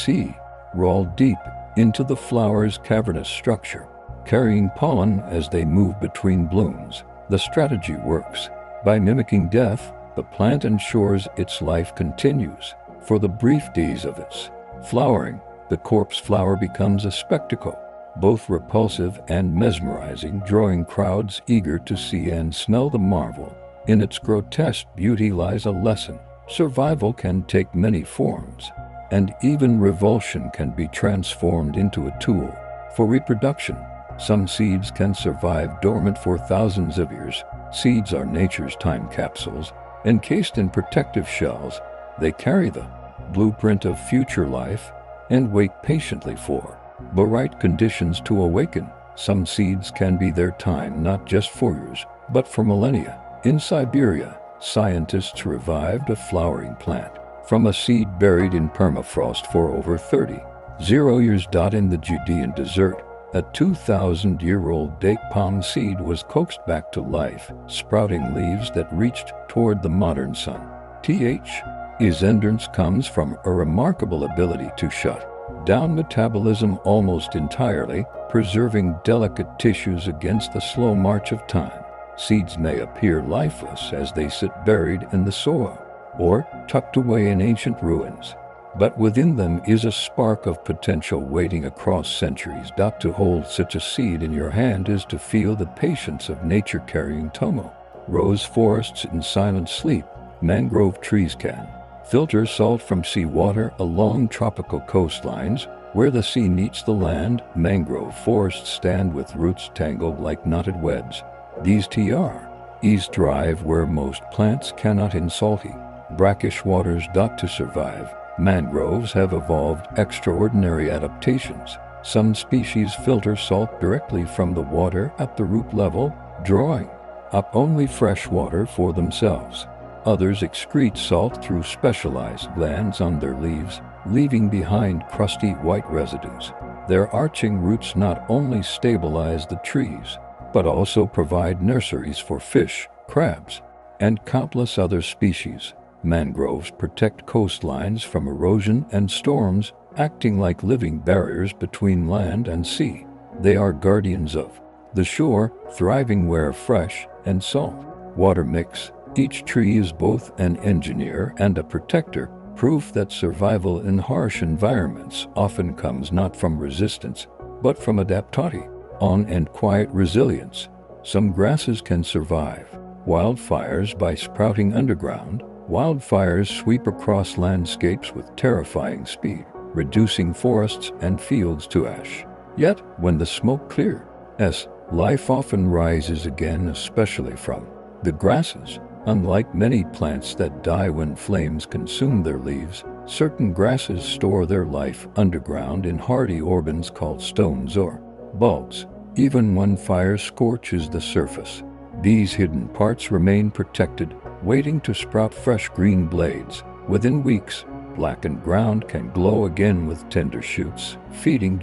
crawl deep into the flower's cavernous structure, carrying pollen as they move between blooms. The strategy works. By mimicking death, the plant ensures its life continues. For the brief days of its flowering, the corpse flower becomes a spectacle, both repulsive and mesmerizing, drawing crowds eager to see and smell the marvel. In its grotesque beauty lies a lesson. Survival can take many forms, and even revulsion can be transformed into a tool for reproduction. Some seeds can survive dormant for thousands of years. Seeds are nature's time capsules. Encased in protective shells, they carry the blueprint of future life and wait patiently for the right conditions to awaken. Some seeds can be their time not just for years, but for millennia. In Siberia, scientists revived a flowering plant from a seed buried in permafrost for over 30 years. In the Judean desert, a 2,000-year-old date palm seed was coaxed back to life, sprouting leaves that reached toward the modern sun. Its endurance comes from a remarkable ability to shut down metabolism almost entirely, preserving delicate tissues against the slow march of time. Seeds may appear lifeless as they sit buried in the soil or tucked away in ancient ruins, but within them is a spark of potential waiting across centuries. To hold such a seed in your hand is to feel the patience of nature carrying tomo. Rose forests in silent sleep. Mangrove trees can filter salt from seawater along tropical coastlines where the sea meets the land. Mangrove forests stand with roots tangled like knotted webs. These trees thrive where most plants cannot, in salty, brackish waters. To survive, mangroves have evolved extraordinary adaptations. Some species filter salt directly from the water at the root level, drawing up only fresh water for themselves. Others excrete salt through specialized glands on their leaves, leaving behind crusty white residues. Their arching roots not only stabilize the trees, but also provide nurseries for fish, crabs, and countless other species. Mangroves protect coastlines from erosion and storms, acting like living barriers between land and sea. They are guardians of the shore, thriving where fresh and salt water mix. Each tree is both an engineer and a protector, proof that survival in harsh environments often comes not from resistance, but from adaptation and quiet resilience. Some grasses can survive wildfires by sprouting underground, Wildfires sweep across landscapes with terrifying speed, reducing forests and fields to ash. Yet, when the smoke clears, life often rises again, especially from the grasses. Unlike many plants that die when flames consume their leaves, certain grasses store their life underground in hardy organs called stones or bulbs. Even when fire scorches the surface, these hidden parts remain protected, waiting to sprout fresh green blades. Within weeks, blackened ground can glow again with tender shoots, feeding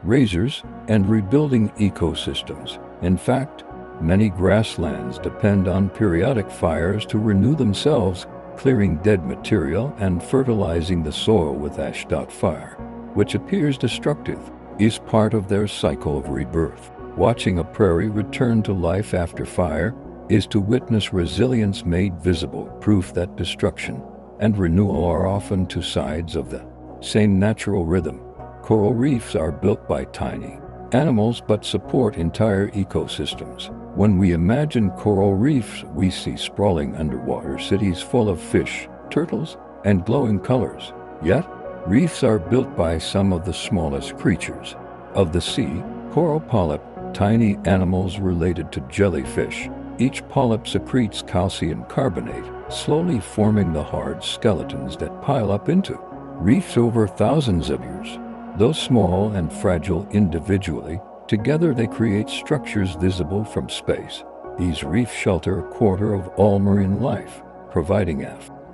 razors and rebuilding ecosystems. In fact, many grasslands depend on periodic fires to renew themselves, clearing dead material and fertilizing the soil with ash. Fire, which appears destructive, is part of their cycle of rebirth. Watching a prairie return to life after fire is to witness resilience made visible, proof that destruction and renewal are often two sides of the same natural rhythm. Coral reefs are built by tiny animals but support entire ecosystems. When we imagine coral reefs, we see sprawling underwater cities full of fish, turtles, and glowing colors. Yet, reefs are built by some of the smallest creatures of the sea. Coral polyp, tiny animals related to jellyfish. Each polyp secretes calcium carbonate, slowly forming the hard skeletons that pile up into reefs over thousands of years. Though small and fragile individually, together they create structures visible from space. These reefs shelter a quarter of all marine life, providing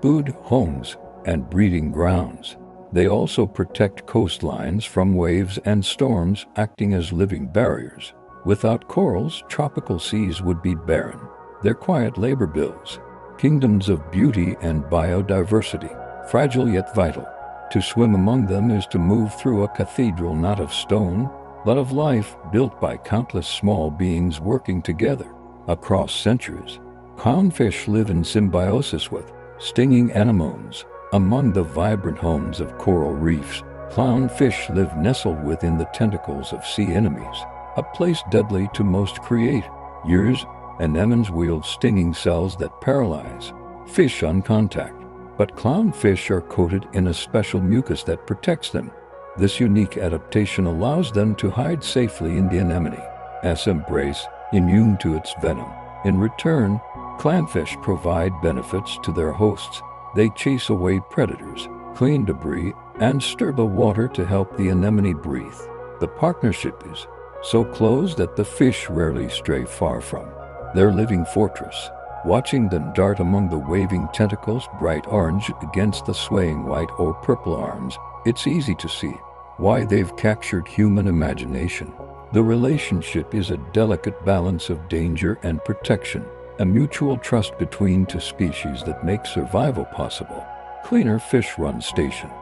food, homes, and breeding grounds. They also protect coastlines from waves and storms, acting as living barriers. Without corals, tropical seas would be barren. Their quiet labor builds kingdoms of beauty and biodiversity, fragile yet vital. To swim among them is to move through a cathedral not of stone, but of life, built by countless small beings working together. Across centuries, clownfish live in symbiosis with stinging anemones. Among the vibrant homes of coral reefs, clownfish live nestled within the tentacles of sea anemones, a place deadly to most creatures. Anemones wield stinging cells that paralyze fish on contact, but clownfish are coated in a special mucus that protects them. This unique adaptation allows them to hide safely in the anemone's embrace, immune to its venom. In return, clownfish provide benefits to their hosts. They chase away predators, clean debris, and stir the water to help the anemone breathe. The partnership is so close that the fish rarely stray far from their living fortress. Watching them dart among the waving tentacles, bright orange against the swaying white or purple arms, it's easy to see why they've captured human imagination. The relationship is a delicate balance of danger and protection, a mutual trust between two species that makes survival possible. Cleaner fish run stations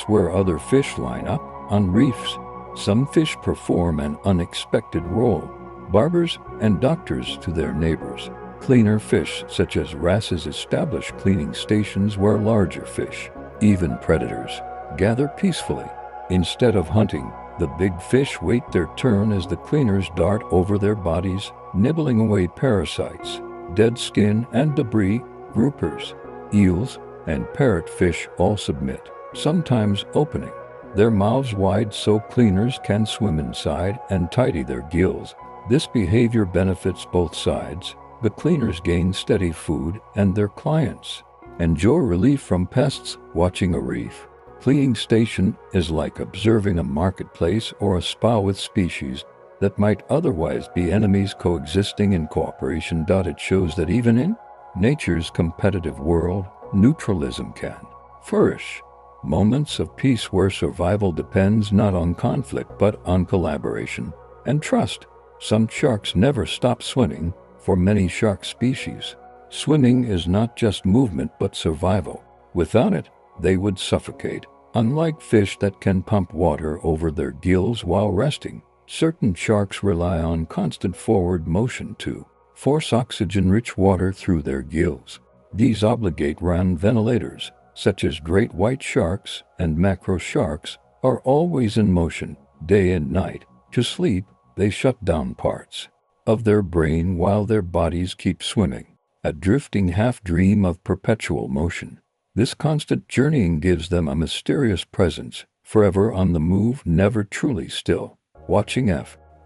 where other fish line up. On reefs, some fish perform an unexpected role, barbers and doctors to their neighbors. Cleaner fish, such as wrasses, establish cleaning stations where larger fish, even predators, gather peacefully. Instead of hunting, the big fish wait their turn as the cleaners dart over their bodies, nibbling away parasites, dead skin, and debris. Groupers, eels, and parrotfish all submit, sometimes opening their mouths wide so cleaners can swim inside and tidy their gills. This behavior benefits both sides. The cleaners gain steady food, and their clients enjoy relief from pests. Watching a reef cleaning station is like observing a marketplace or a spa with species that might otherwise be enemies coexisting in cooperation. It shows that even in nature's competitive world, neutralism can flourish. Moments of peace where survival depends not on conflict but on collaboration and trust. Some sharks never stop swimming. For many shark species, swimming is not just movement but survival. Without it, they would suffocate. Unlike fish that can pump water over their gills while resting, certain sharks rely on constant forward motion to force oxygen-rich water through their gills. These obligate-run ventilators, such as great white sharks and macro sharks, are always in motion, day and night. To sleep, they shut down parts of their brain while their bodies keep swimming. a drifting half-dream of perpetual motion. This constant journeying gives them a mysterious presence, forever on the move, never truly still. Watching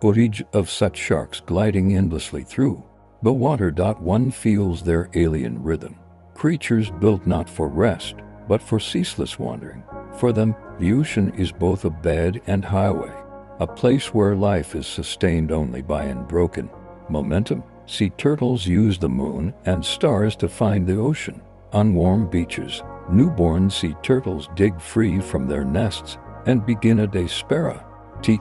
footage of such sharks gliding endlessly through the water. One feels their alien rhythm. Creatures built not for rest, but for ceaseless wandering. For them, the ocean is both a bed and highway, a place where life is sustained only by unbroken momentum. Sea turtles use the moon and stars to find the ocean. On warm beaches, newborn sea turtles dig free from their nests and begin a desperate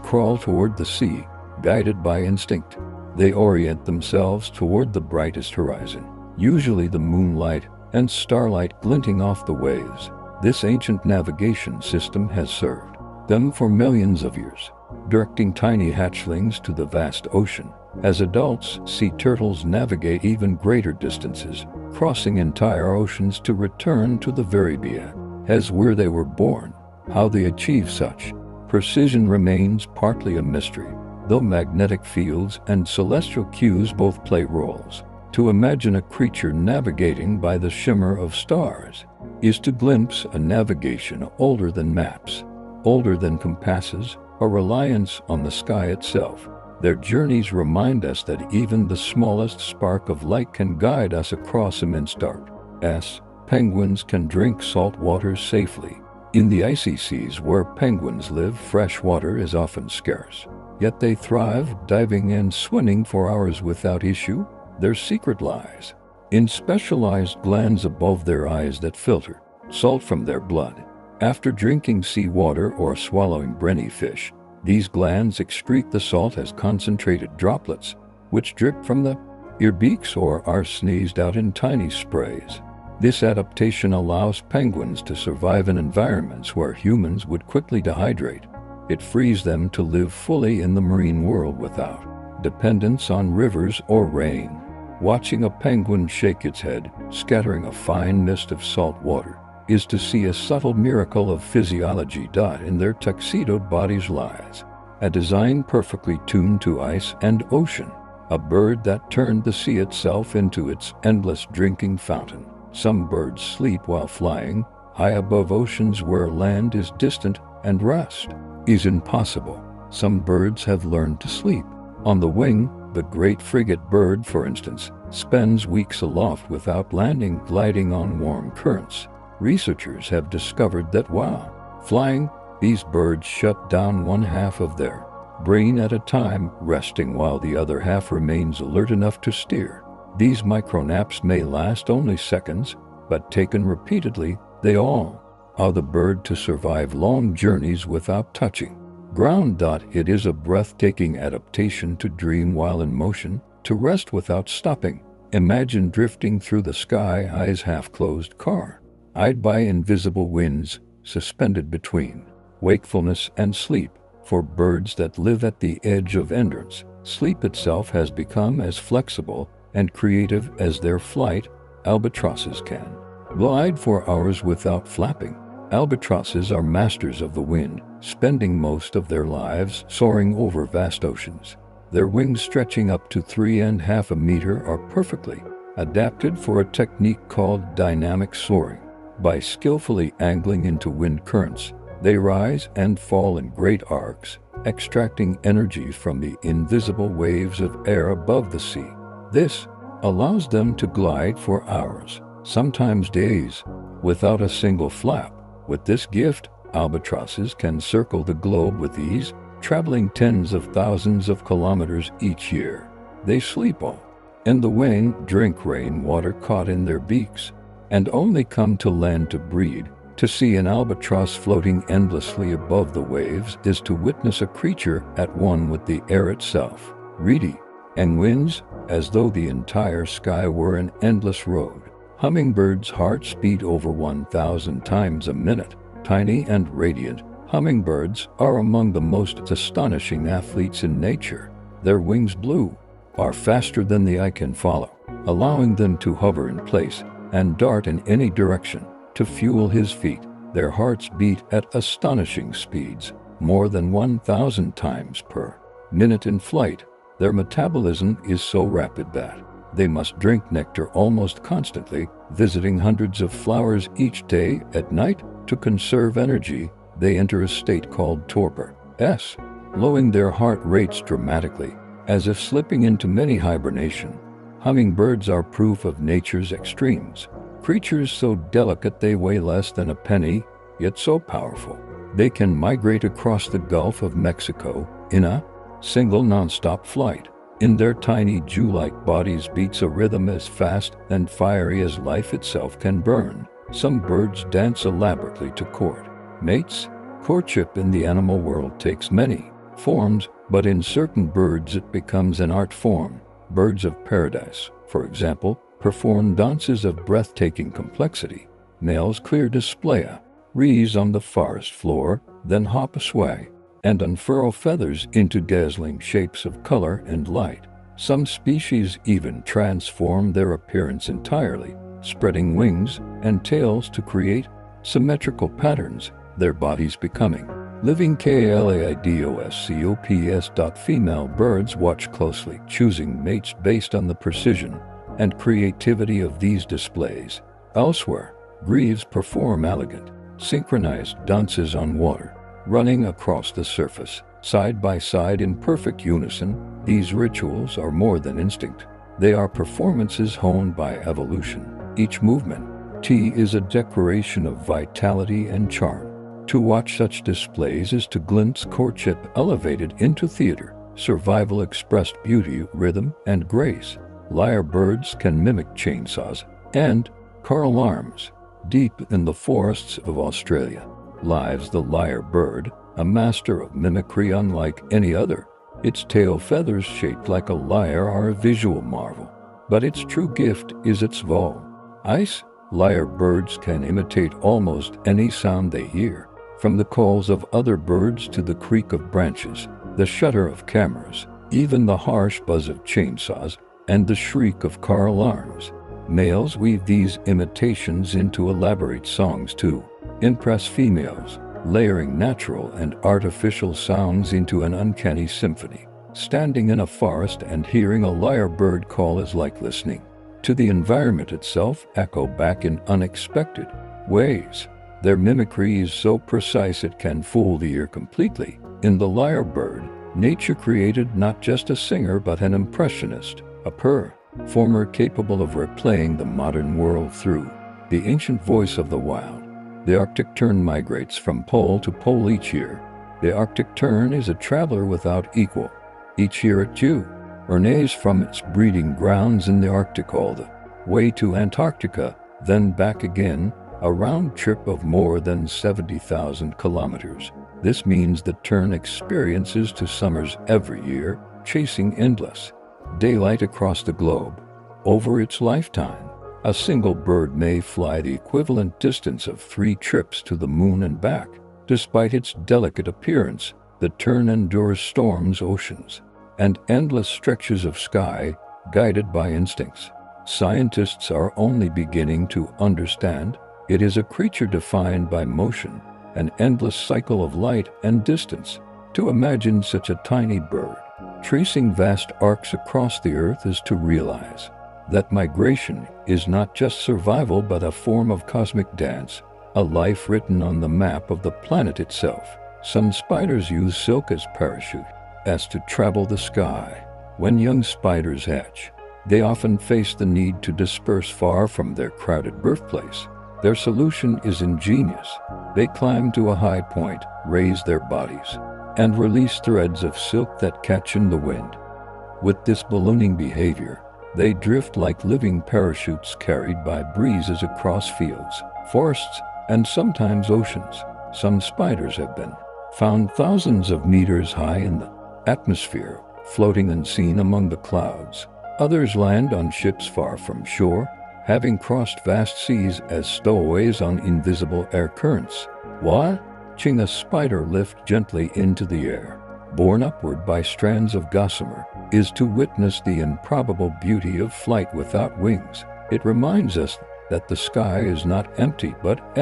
crawl toward the sea, guided by instinct. They orient themselves toward the brightest horizon, usually the moonlight and starlight glinting off the waves. This ancient navigation system has served them for millions of years, directing tiny hatchlings to the vast ocean. As adults, sea turtles navigate even greater distances, crossing entire oceans to return to the very beginning, as where they were born. How they achieve such precision remains partly a mystery, though magnetic fields and celestial cues both play roles. To imagine a creature navigating by the shimmer of stars is to glimpse a navigation older than maps, older than compasses, a reliance on the sky itself. Their journeys remind us that even the smallest spark of light can guide us across immense darkness. Penguins can drink salt water safely. In the icy seas where penguins live, fresh water is often scarce. Yet they thrive, diving and swimming for hours without issue. Their secret lies in specialized glands above their eyes that filter salt from their blood. After drinking seawater or swallowing briny fish, these glands excrete the salt as concentrated droplets, which drip from the ear beaks or are sneezed out in tiny sprays. This adaptation allows penguins to survive in environments where humans would quickly dehydrate. It frees them to live fully in the marine world without dependence on rivers or rain. Watching a penguin shake its head, scattering a fine mist of salt water, is to see a subtle miracle of physiology. In their tuxedoed bodies lies a design perfectly tuned to ice and ocean, a bird that turned the sea itself into its endless drinking fountain. Some birds sleep while flying, high above oceans where land is distant and rest is impossible. Some birds have learned to sleep on the wing. The great frigate bird, for instance, spends weeks aloft without landing, gliding on warm currents. Researchers have discovered that while flying, these birds shut down one half of their brain at a time, resting while the other half remains alert enough to steer. These micronaps may last only seconds, but taken repeatedly, they allow the bird to survive long journeys without touching ground. It is a breathtaking adaptation to dream while in motion, to rest without stopping. Imagine drifting through the sky, eyes half-closed, eyed by invisible winds, suspended between wakefulness and sleep. For birds that live at the edge of endurance, sleep itself has become as flexible and creative as their flight. Albatrosses can glide for hours without flapping. Albatrosses are masters of the wind, spending most of their lives soaring over vast oceans. Their wings, stretching up to 3.5 meters, are perfectly adapted for a technique called dynamic soaring. By skillfully angling into wind currents, they rise and fall in great arcs, extracting energy from the invisible waves of air above the sea. This allows them to glide for hours, sometimes days, without a single flap. With this gift, albatrosses can circle the globe with ease, traveling tens of thousands of kilometers each year. They sleep all in the wing, drink rainwater caught in their beaks, and only come to land to breed. To see an albatross floating endlessly above the waves is to witness a creature at one with the air itself, reedy and winds, as though the entire sky were an endless road. Hummingbirds' hearts beat over 1,000 times a minute. Tiny and radiant, hummingbirds are among the most astonishing athletes in nature. Their wings, blue, are faster than the eye can follow, allowing them to hover in place and dart in any direction. To fuel his feet, their hearts beat at astonishing speeds, more than 1,000 times per minute in flight. Their metabolism is so rapid that They must drink nectar almost constantly, visiting hundreds of flowers each day. At night, to conserve energy, they enter a state called torpor, lowering their heart rates dramatically, as if slipping into mini hibernation. Hummingbirds are proof of nature's extremes. Creatures so delicate they weigh less than a penny, yet so powerful. They can migrate across the Gulf of Mexico in a single non-stop flight. In their tiny dew-like bodies beats a rhythm as fast and fiery as life itself can burn. Some birds dance elaborately to court mates. Courtship in the animal world takes many forms, but in certain birds it becomes an art form. Birds of paradise, for example, perform dances of breathtaking complexity. Males clear display wreaths on the forest floor, then hop a sway and unfurl feathers into dazzling shapes of color and light. Some species even transform their appearance entirely, spreading wings and tails to create symmetrical patterns, their bodies becoming living kaleidoscopes. Female birds watch closely, choosing mates based on the precision and creativity of these displays. Elsewhere, grebes perform elegant, synchronized dances on water, running across the surface, side by side in perfect unison. These rituals are more than instinct. They are performances honed by evolution. Each movement, is a declaration of vitality and charm. To watch such displays is to glimpse courtship elevated into theater. Survival expressed beauty, rhythm, and grace. Lyrebirds can mimic chainsaws and car alarms. Deep in the forests of Australia lives the lyrebird, a master of mimicry unlike any other. Its tail feathers shaped like a lyre are a visual marvel, but its true gift is its voice. Lyrebirds can imitate almost any sound they hear, from the calls of other birds to the creak of branches, the shudder of cameras, even the harsh buzz of chainsaws, and the shriek of car alarms. Males weave these imitations into elaborate songs to impress females, layering natural and artificial sounds into an uncanny symphony. Standing in a forest and hearing a lyrebird call is like listening to the environment itself echo back in unexpected ways. Their mimicry is so precise it can fool the ear completely. In the lyrebird, nature created not just a singer but an impressionist, a performer capable of replaying the modern world through the ancient voice of the wild. The Arctic tern migrates from pole to pole each year. The Arctic tern is a traveler without equal. Each year it journeys from its breeding grounds in the Arctic all the way to Antarctica, then back again, a round trip of more than 70,000 kilometers. This means the tern experiences 2 summers every year, chasing endless daylight across the globe. Over its lifetime, a single bird may fly the equivalent distance of 3 trips to the moon and back. Despite its delicate appearance, the tern endures storms, oceans, and endless stretches of sky, guided by instincts scientists are only beginning to understand. It is a creature defined by motion, an endless cycle of light and distance. To imagine such a tiny bird tracing vast arcs across the earth is to realize that migration is not just survival but a form of cosmic dance, a life written on the map of the planet itself. Some spiders use silk as parachute to travel the sky. When young spiders hatch, they often face the need to disperse far from their crowded birthplace. Their solution is ingenious. They climb to a high point, raise their bodies, and release threads of silk that catch in the wind. With this ballooning behavior, they drift like living parachutes carried by breezes across fields, forests, and sometimes oceans. Some spiders have been found thousands of meters high in the atmosphere, floating unseen among the clouds. Others land on ships far from shore, having crossed vast seas as stowaways on invisible air currents. Watching a spider lift gently into the air, borne upward by strands of gossamer, is to witness the improbable beauty of flight without wings. It reminds us that the sky is not empty but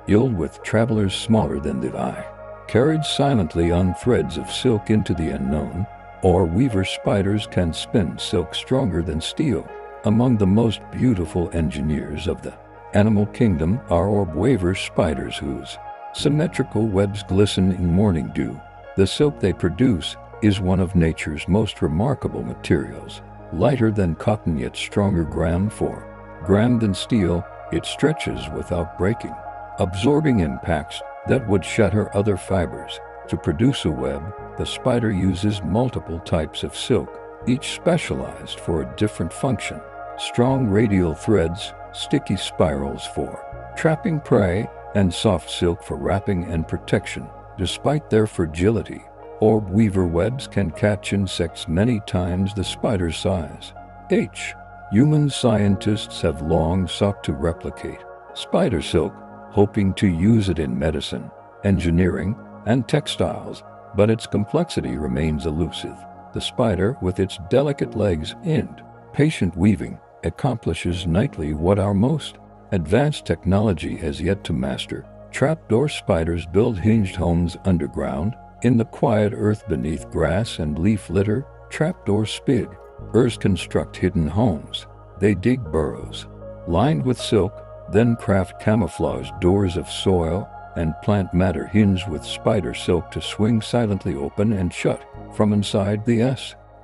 filled with travelers smaller than the eye, carried silently on threads of silk into the unknown. Or weaver spiders can spin silk stronger than steel. Among the most beautiful engineers of the animal kingdom are orb weaver spiders whose symmetrical webs glisten in morning dew. The silk they produce is one of nature's most remarkable materials. Lighter than cotton yet stronger gram for gram than steel, it stretches without breaking, absorbing impacts that would shatter other fibers. To produce a web, the spider uses multiple types of silk, each specialized for a different function. Strong radial threads, sticky spirals for trapping prey, and soft silk for wrapping and protection. Despite their fragility, orb weaver webs can catch insects many times the spider's size. Human scientists have long sought to replicate spider silk, hoping to use it in medicine, engineering, and textiles, but its complexity remains elusive. The spider, with its delicate legs and patient weaving, accomplishes nightly what our most advanced technology has yet to master. Trapdoor spiders build hinged homes underground, in the quiet earth beneath grass and leaf litter. Trapdoor spiders construct hidden homes. They dig burrows lined with silk, then craft camouflage doors of soil and plant matter hinged with spider silk to swing silently open and shut from inside. The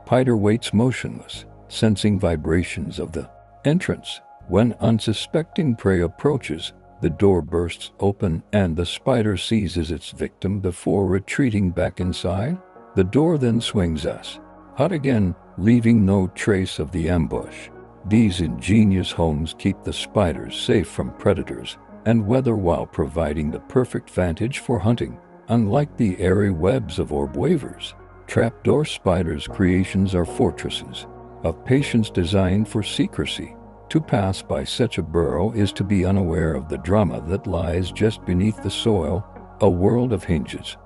spider waits motionless, sensing vibrations of the entrance. When unsuspecting prey approaches, the door bursts open and the spider seizes its victim before retreating back inside. The door then swings shut again, leaving no trace of the ambush. These ingenious homes keep the spiders safe from predators and weather while providing the perfect vantage for hunting. Unlike the airy webs of orb weavers, trapdoor spiders' creations are fortresses of patience designed for secrecy. To pass by such a burrow is to be unaware of the drama that lies just beneath the soil, a world of hinges,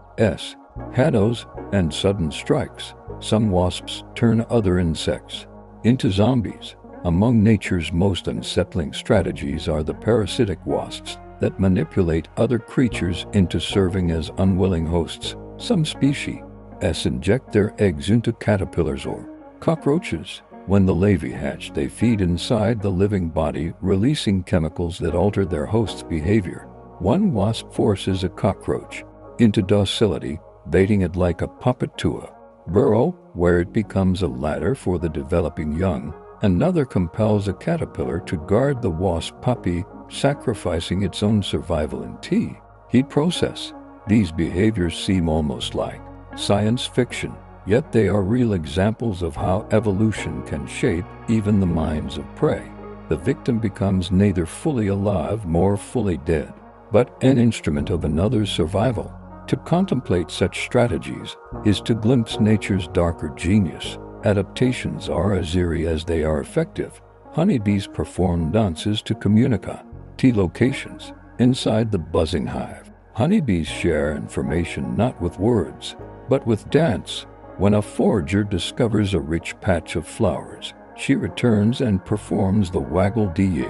shadows, and sudden strikes. Some wasps turn other insects into zombies. Among nature's most unsettling strategies are the parasitic wasps that manipulate other creatures into serving as unwilling hosts. Some species inject their eggs into caterpillars or cockroaches. When the larvae hatch, they feed inside the living body, releasing chemicals that alter their host's behavior. One wasp forces a cockroach into docility, baiting it like a puppet to a burrow, where it becomes a ladder for the developing young. Another compels a caterpillar to guard the wasp puppy, sacrificing its own survival in heat process. These behaviors seem almost like science fiction, yet they are real examples of how evolution can shape even the minds of prey. The victim becomes neither fully alive nor fully dead, but an instrument of another's survival. To contemplate such strategies is to glimpse nature's darker genius. Adaptations are as eerie as they are effective. Honeybees perform dances to communicate locations inside the buzzing hive. Honeybees share information not with words, but with dance. When a forager discovers a rich patch of flowers, she returns and performs the waggle da,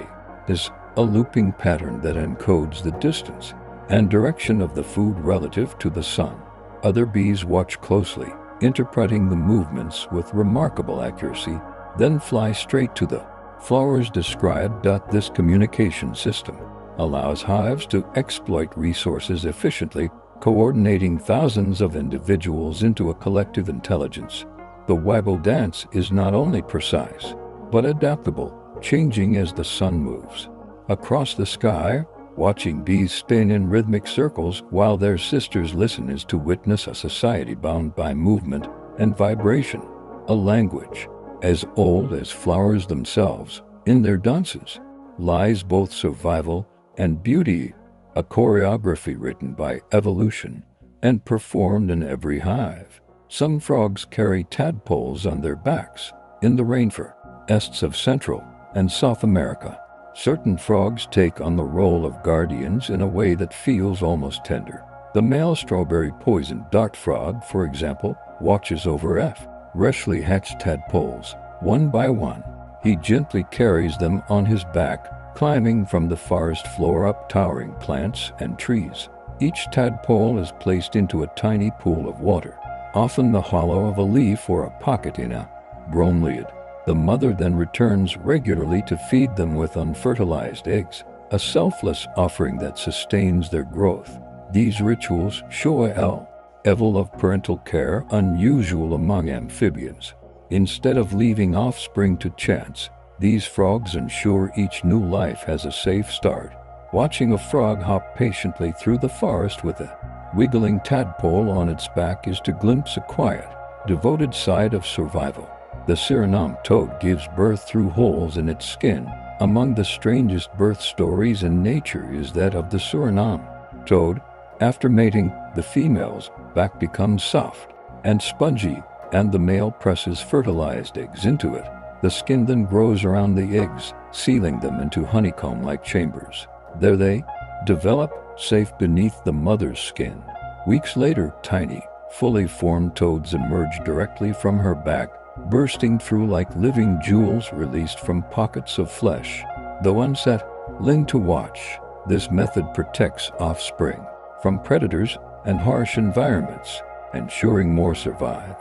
is a looping pattern that encodes the distance and direction of the food relative to the sun. Other bees watch closely, interpreting the movements with remarkable accuracy, then fly straight to the flowers described. This communication system allows hives to exploit resources efficiently, coordinating thousands of individuals into a collective intelligence. The waggle dance is not only precise, but adaptable, changing as the sun moves across the sky. Watching bees spin in rhythmic circles while their sisters listen is to witness a society bound by movement and vibration, a language as old as flowers themselves. In their dances lies both survival and beauty, a choreography written by evolution and performed in every hive. Some frogs carry tadpoles on their backs in the rainforests of Central and South America. Certain frogs take on the role of guardians in a way that feels almost tender. The male strawberry poison dart frog, for example, watches over freshly hatched tadpoles. One by one, he gently carries them on his back, climbing from the forest floor up towering plants and trees. Each tadpole is placed into a tiny pool of water often the hollow of a leaf or a pocket in a bromeliad. The mother then returns regularly to feed them with unfertilized eggs, a selfless offering that sustains their growth. These rituals show a level of parental care unusual among amphibians. Instead of leaving offspring to chance, these frogs ensure each new life has a safe start. Watching a frog hop patiently through the forest with a wiggling tadpole on its back is to glimpse a quiet, devoted side of survival. The Suriname toad gives birth through holes in its skin. Among the strangest birth stories in nature is that of the Suriname toad. After mating, the female's back becomes soft and spongy, and the male presses fertilized eggs into it. The skin then grows around the eggs, sealing them into honeycomb-like chambers. There they develop, safe beneath the mother's skin. Weeks later, tiny, fully formed toads emerge directly from her back, bursting through like living jewels released from pockets of flesh. Though unsettling to watch, this method protects offspring from predators and harsh environments, ensuring more survive.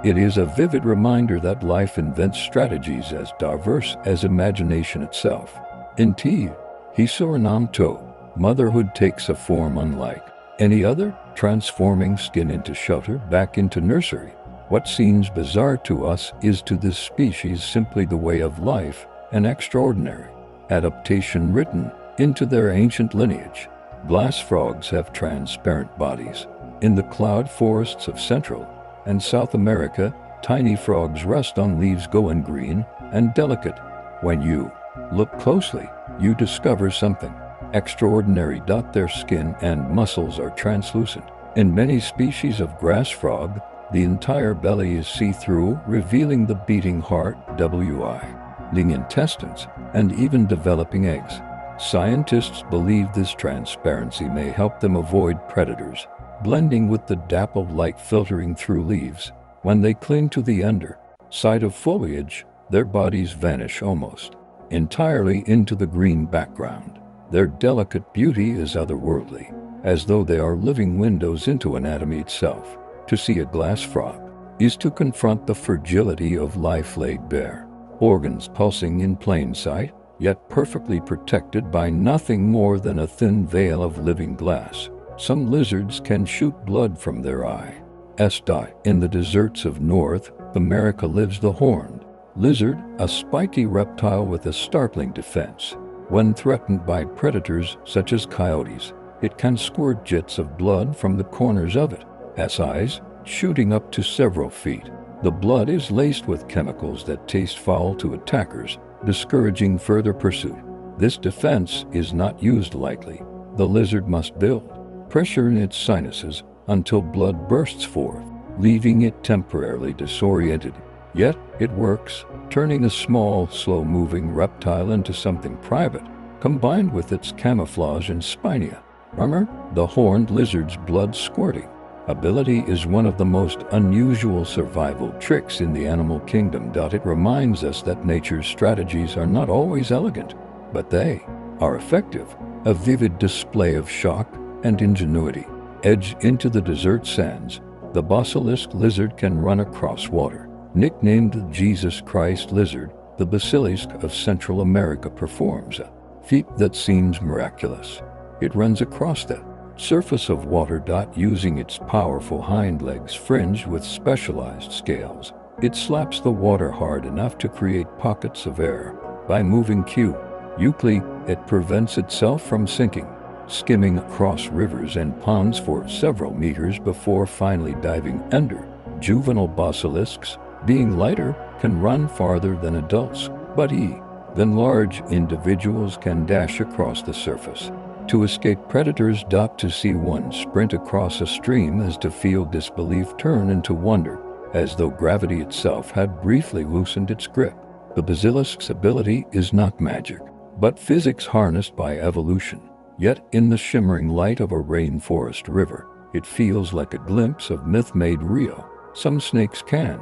It is a vivid reminder that life invents strategies as diverse as imagination itself. Indeed, Suriname toad, motherhood takes a form unlike any other, transforming skin into shelter, back into nursery. What seems bizarre to us is to this species simply the way of life, an extraordinary adaptation written into their ancient lineage. Glass frogs have transparent bodies. In the cloud forests of Central and South America, tiny frogs rest on leaves going green and delicate. When you look closely, you discover something extraordinary. Their skin and muscles are translucent. In many species of grass frog, the entire belly is see-through, revealing the beating heart, ling intestines, and even developing eggs. Scientists believe this transparency may help them avoid predators, blending with the dappled light filtering through leaves. When they cling to the underside of foliage, their bodies vanish almost entirely into the green background. Their delicate beauty is otherworldly, as though they are living windows into anatomy itself. To see a glass frog is to confront the fragility of life laid bare, organs pulsing in plain sight, yet perfectly protected by nothing more than a thin veil of living glass. Some lizards can shoot blood from their eye. In the deserts of North America lives the horned lizard, a spiky reptile with a startling defense. When threatened by predators such as coyotes, it can squirt jets of blood from the corners of its eyes, shooting up to several feet. The blood is laced with chemicals that taste foul to attackers, discouraging further pursuit. This defense is not used lightly. The lizard must build pressure in its sinuses until blood bursts forth, leaving it temporarily disoriented. Yet it works, turning a small, slow-moving reptile into something private, combined with its camouflage and spiny armor. The horned lizard's blood-squirting ability is one of the most unusual survival tricks in the animal kingdom. It reminds us that nature's strategies are not always elegant, but they are effective, a vivid display of shock and ingenuity. Edge into the desert sands, the basilisk lizard can run across water. Nicknamed the Jesus Christ lizard, the basilisk of Central America performs a feat that seems miraculous. It runs across the surface of water. Using its powerful hind legs fringed with specialized scales, it slaps the water hard enough to create pockets of air. By moving quickly, it prevents itself from sinking, skimming across rivers and ponds for several meters before finally diving under. Juvenile basilisks, being lighter, can run farther than adults, but even large individuals can dash across the surface to escape predators. To see one sprint across a stream is to feel disbelief turn into wonder, as though gravity itself had briefly loosened its grip. The basilisk's ability is not magic, but physics harnessed by evolution. Yet in the shimmering light of a rainforest river, it feels like a glimpse of myth made real. Some snakes can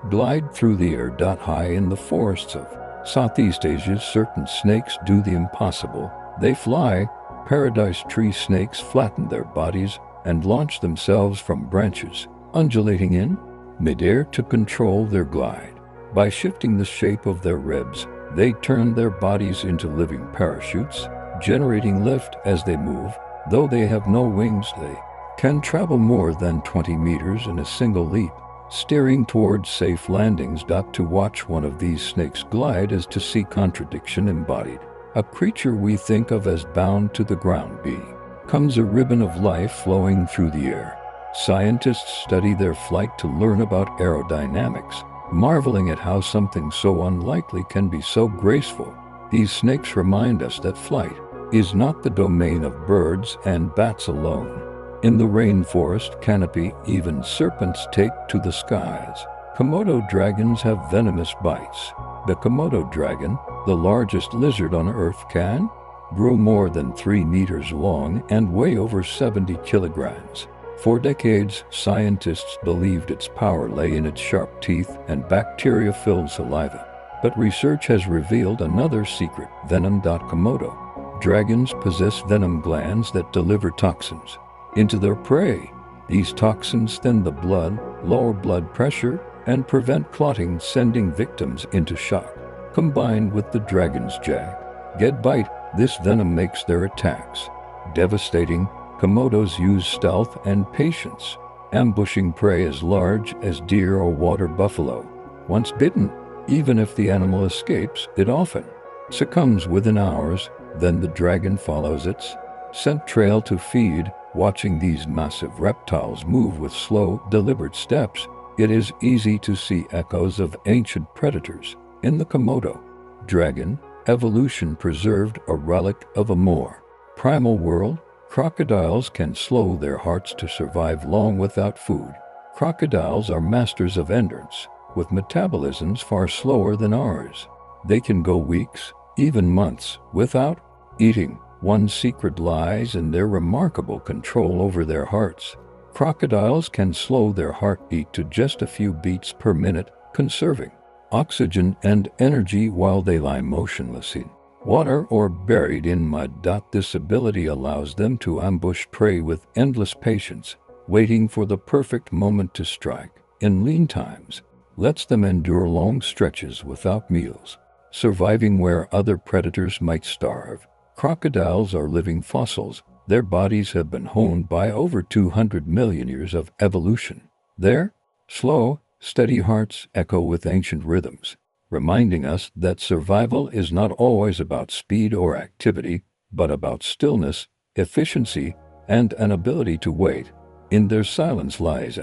glide through the air. High in the forests of Southeast Asia, certain snakes do the impossible. They fly. Paradise tree snakes flatten their bodies and launch themselves from branches, undulating in midair to control their glide. By shifting the shape of their ribs, they turn their bodies into living parachutes, generating lift as they move. Though they have no wings, they can travel more than 20 meters in a single leap, steering towards safe landings. To watch one of these snakes glide is to see contradiction embodied. A creature we think of as bound to the ground becomes a ribbon of life flowing through the air. Scientists study their flight to learn about aerodynamics, marveling at how something so unlikely can be so graceful. These snakes remind us that flight is not the domain of birds and bats alone. In the rainforest canopy, even serpents take to the skies. Komodo dragons have venomous bites. The Komodo dragon, the largest lizard on Earth, can grow more than 3 meters long and weigh over 70 kilograms. For decades, scientists believed its power lay in its sharp teeth and bacteria-filled saliva. But research has revealed another secret: venom. Komodo dragons possess venom glands that deliver toxins into their prey. These toxins thin the blood, lower blood pressure, and prevent clotting, sending victims into shock. Combined with the dragon's jagged bite, this venom makes their attacks devastating. Komodos use stealth and patience, ambushing prey as large as deer or water buffalo. Once bitten, even if the animal escapes, it often succumbs within hours. Then the dragon follows its scent trail to feed. Watching these massive reptiles move with slow, deliberate steps, it is easy to see echoes of ancient predators. In the Komodo dragon, evolution preserved a relic of a more primal world. Crocodiles can slow their hearts to survive long without food. Crocodiles are masters of endurance, with metabolisms far slower than ours. They can go weeks, even months, without eating. One secret lies in their remarkable control over their hearts. Crocodiles can slow their heartbeat to just a few beats per minute, conserving oxygen and energy while they lie motionless in water or buried in mud. This ability allows them to ambush prey with endless patience, waiting for the perfect moment to strike. In lean times, lets them endure long stretches without meals, surviving where other predators might starve. Crocodiles are living fossils. Their bodies have been honed by over 200 million years of evolution. Their slow, steady hearts echo with ancient rhythms, reminding us that survival is not always about speed or activity, but about stillness, efficiency, and an ability to wait. In their silence lies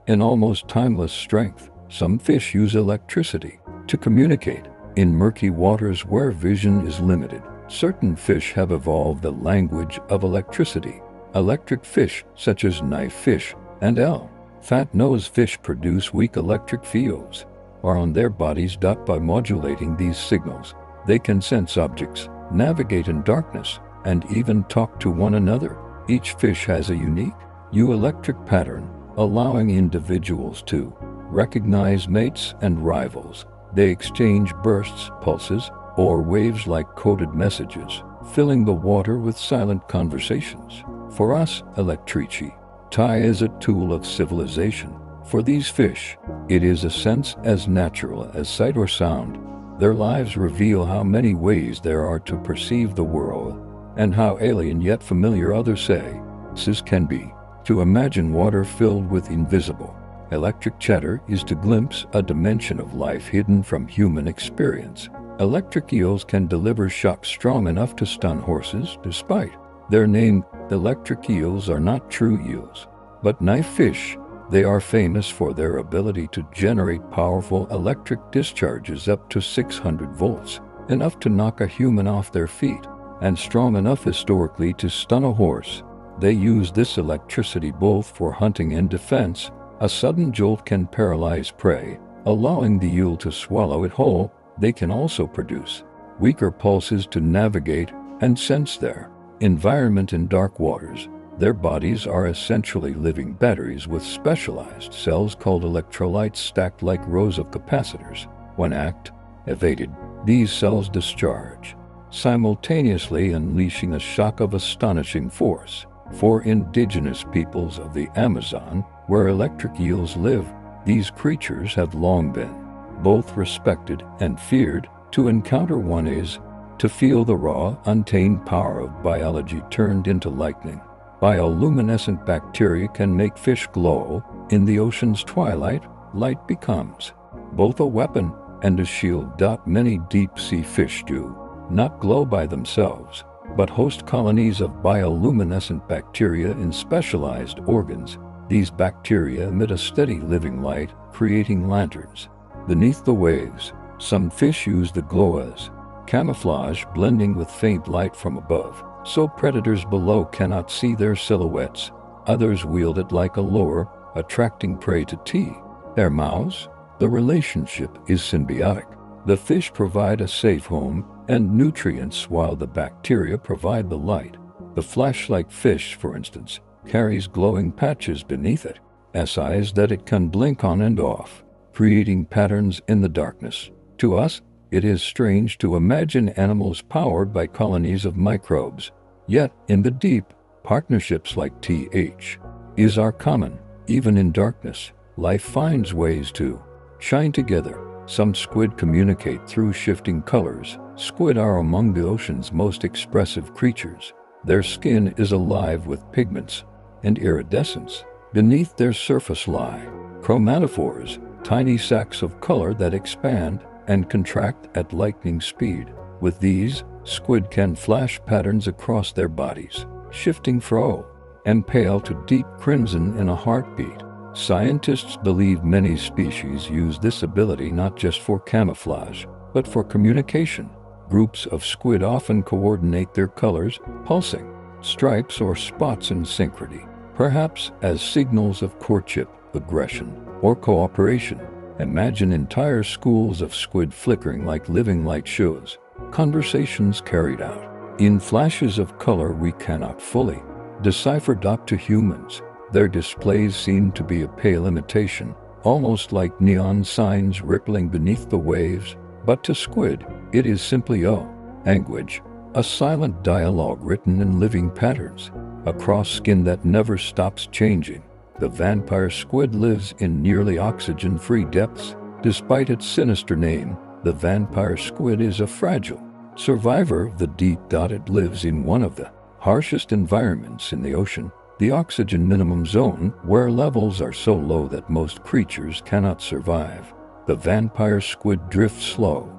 an almost timeless strength. Some fish use electricity to communicate. In murky waters where vision is limited, certain fish have evolved the language of electricity. Electric fish, such as knife fish and fat-nosed fish, produce weak electric fields on their bodies. By modulating these signals, they can sense objects, navigate in darkness, and even talk to one another. Each fish has a unique electric pattern, allowing individuals to recognize mates and rivals. They exchange bursts, pulses, or waves like coded messages, filling the water with silent conversations. For us, electricity is a tool of civilization. For these fish, it is a sense as natural as sight or sound. Their lives reveal how many ways there are to perceive the world, and how alien yet familiar other senses can be. To imagine water filled with invisible electric chatter is to glimpse a dimension of life hidden from human experience. Electric eels can deliver shocks strong enough to stun horses. Despite their name, electric eels are not true eels, but knife fish. They are famous for their ability to generate powerful electric discharges up to 600 volts, enough to knock a human off their feet, and strong enough historically to stun a horse. They use this electricity both for hunting and defense. A sudden jolt can paralyze prey, allowing the eel to swallow it whole. They can also produce weaker pulses to navigate and sense their environment in dark waters. Their bodies are essentially living batteries with specialized cells called electrolytes stacked like rows of capacitors. When activated, these cells discharge, simultaneously unleashing a shock of astonishing force. For indigenous peoples of the Amazon, where electric eels live, these creatures have long been both respected and feared. To encounter one is to feel the raw, untamed power of biology turned into lightning. Bioluminescent bacteria can make fish glow. In the ocean's twilight, light becomes both a weapon and a shield. Many deep-sea fish do not glow by themselves, but host colonies of bioluminescent bacteria in specialized organs. These bacteria emit a steady living light, creating lanterns beneath the waves. Some fish use the glow as camouflage, blending with faint light from above, so predators below cannot see their silhouettes. Others wield it like a lure, attracting prey to their mouths. The relationship is symbiotic. The fish provide a safe home and nutrients while the bacteria provide the light. The flashlight fish, for instance, carries glowing patches beneath its eyes that it can blink on and off, creating patterns in the darkness. To us, it is strange to imagine animals powered by colonies of microbes. Yet, in the deep, partnerships like is are common. Even in darkness, life finds ways to shine together. Some squid communicate through shifting colors. Squid are among the ocean's most expressive creatures. Their skin is alive with pigments and iridescence. Beneath their surface lie chromatophores, tiny sacs of color that expand and contract at lightning speed. With these, squid can flash patterns across their bodies, shifting from and pale to deep crimson in a heartbeat. Scientists believe many species use this ability not just for camouflage, but for communication. Groups of squid often coordinate their colors, pulsing stripes or spots in synchrony, perhaps as signals of courtship, aggression, or cooperation. Imagine entire schools of squid flickering like living light shows, conversations carried out in flashes of color we cannot fully decipher. To humans, their displays seem to be a pale imitation, almost like neon signs rippling beneath the waves. But to squid, it is simply a language, a silent dialogue written in living patterns across skin that never stops changing. The vampire squid lives in nearly oxygen-free depths. Despite its sinister name, the vampire squid is a fragile survivor of the deep. It lives in one of the harshest environments in the ocean, the oxygen minimum zone, where levels are so low that most creatures cannot survive. The vampire squid drifts slow,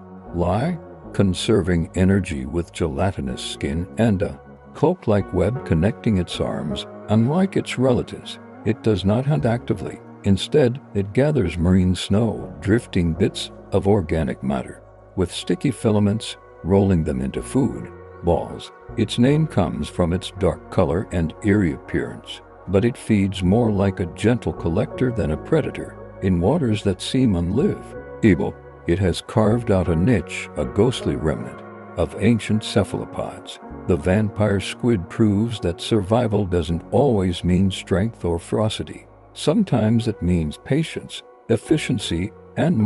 conserving energy with gelatinous skin and a cloak-like web connecting its arms. Unlike its relatives, it does not hunt actively. Instead, it gathers marine snow, drifting bits of organic matter, with sticky filaments, rolling them into food balls. Its name comes from its dark color and eerie appearance, but it feeds more like a gentle collector than a predator. In waters that seem unlivable, it has carved out a niche, a ghostly remnant of ancient cephalopods. The vampire squid proves that survival doesn't always mean strength or ferocity. Sometimes it means patience, efficiency, and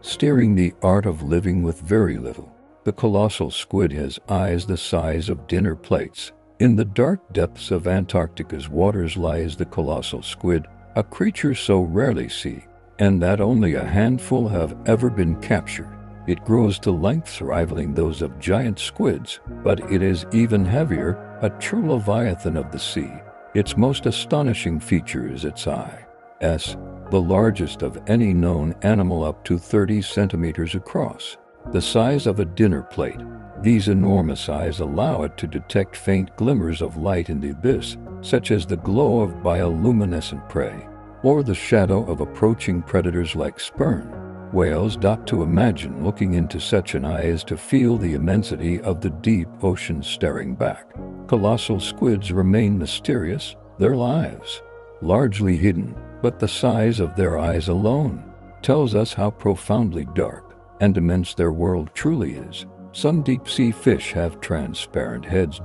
steering the art of living with very little. The colossal squid has eyes the size of dinner plates. In the dark depths of Antarctica's waters lies the colossal squid, a creature so rarely seen, and that only a handful have ever been captured. It grows to lengths rivaling those of giant squids, but it is even heavier, a true leviathan of the sea. Its most astonishing feature is its eye, the largest of any known animal, up to 30 centimeters across, the size of a dinner plate. These enormous eyes allow it to detect faint glimmers of light in the abyss, such as the glow of bioluminescent prey, or the shadow of approaching predators like sperm whales. To imagine looking into such an eye is to feel the immensity of the deep ocean staring back. Colossal squids remain mysterious, their lives largely hidden, but the size of their eyes alone tells us how profoundly dark and immense their world truly is. Some deep-sea fish have transparent heads.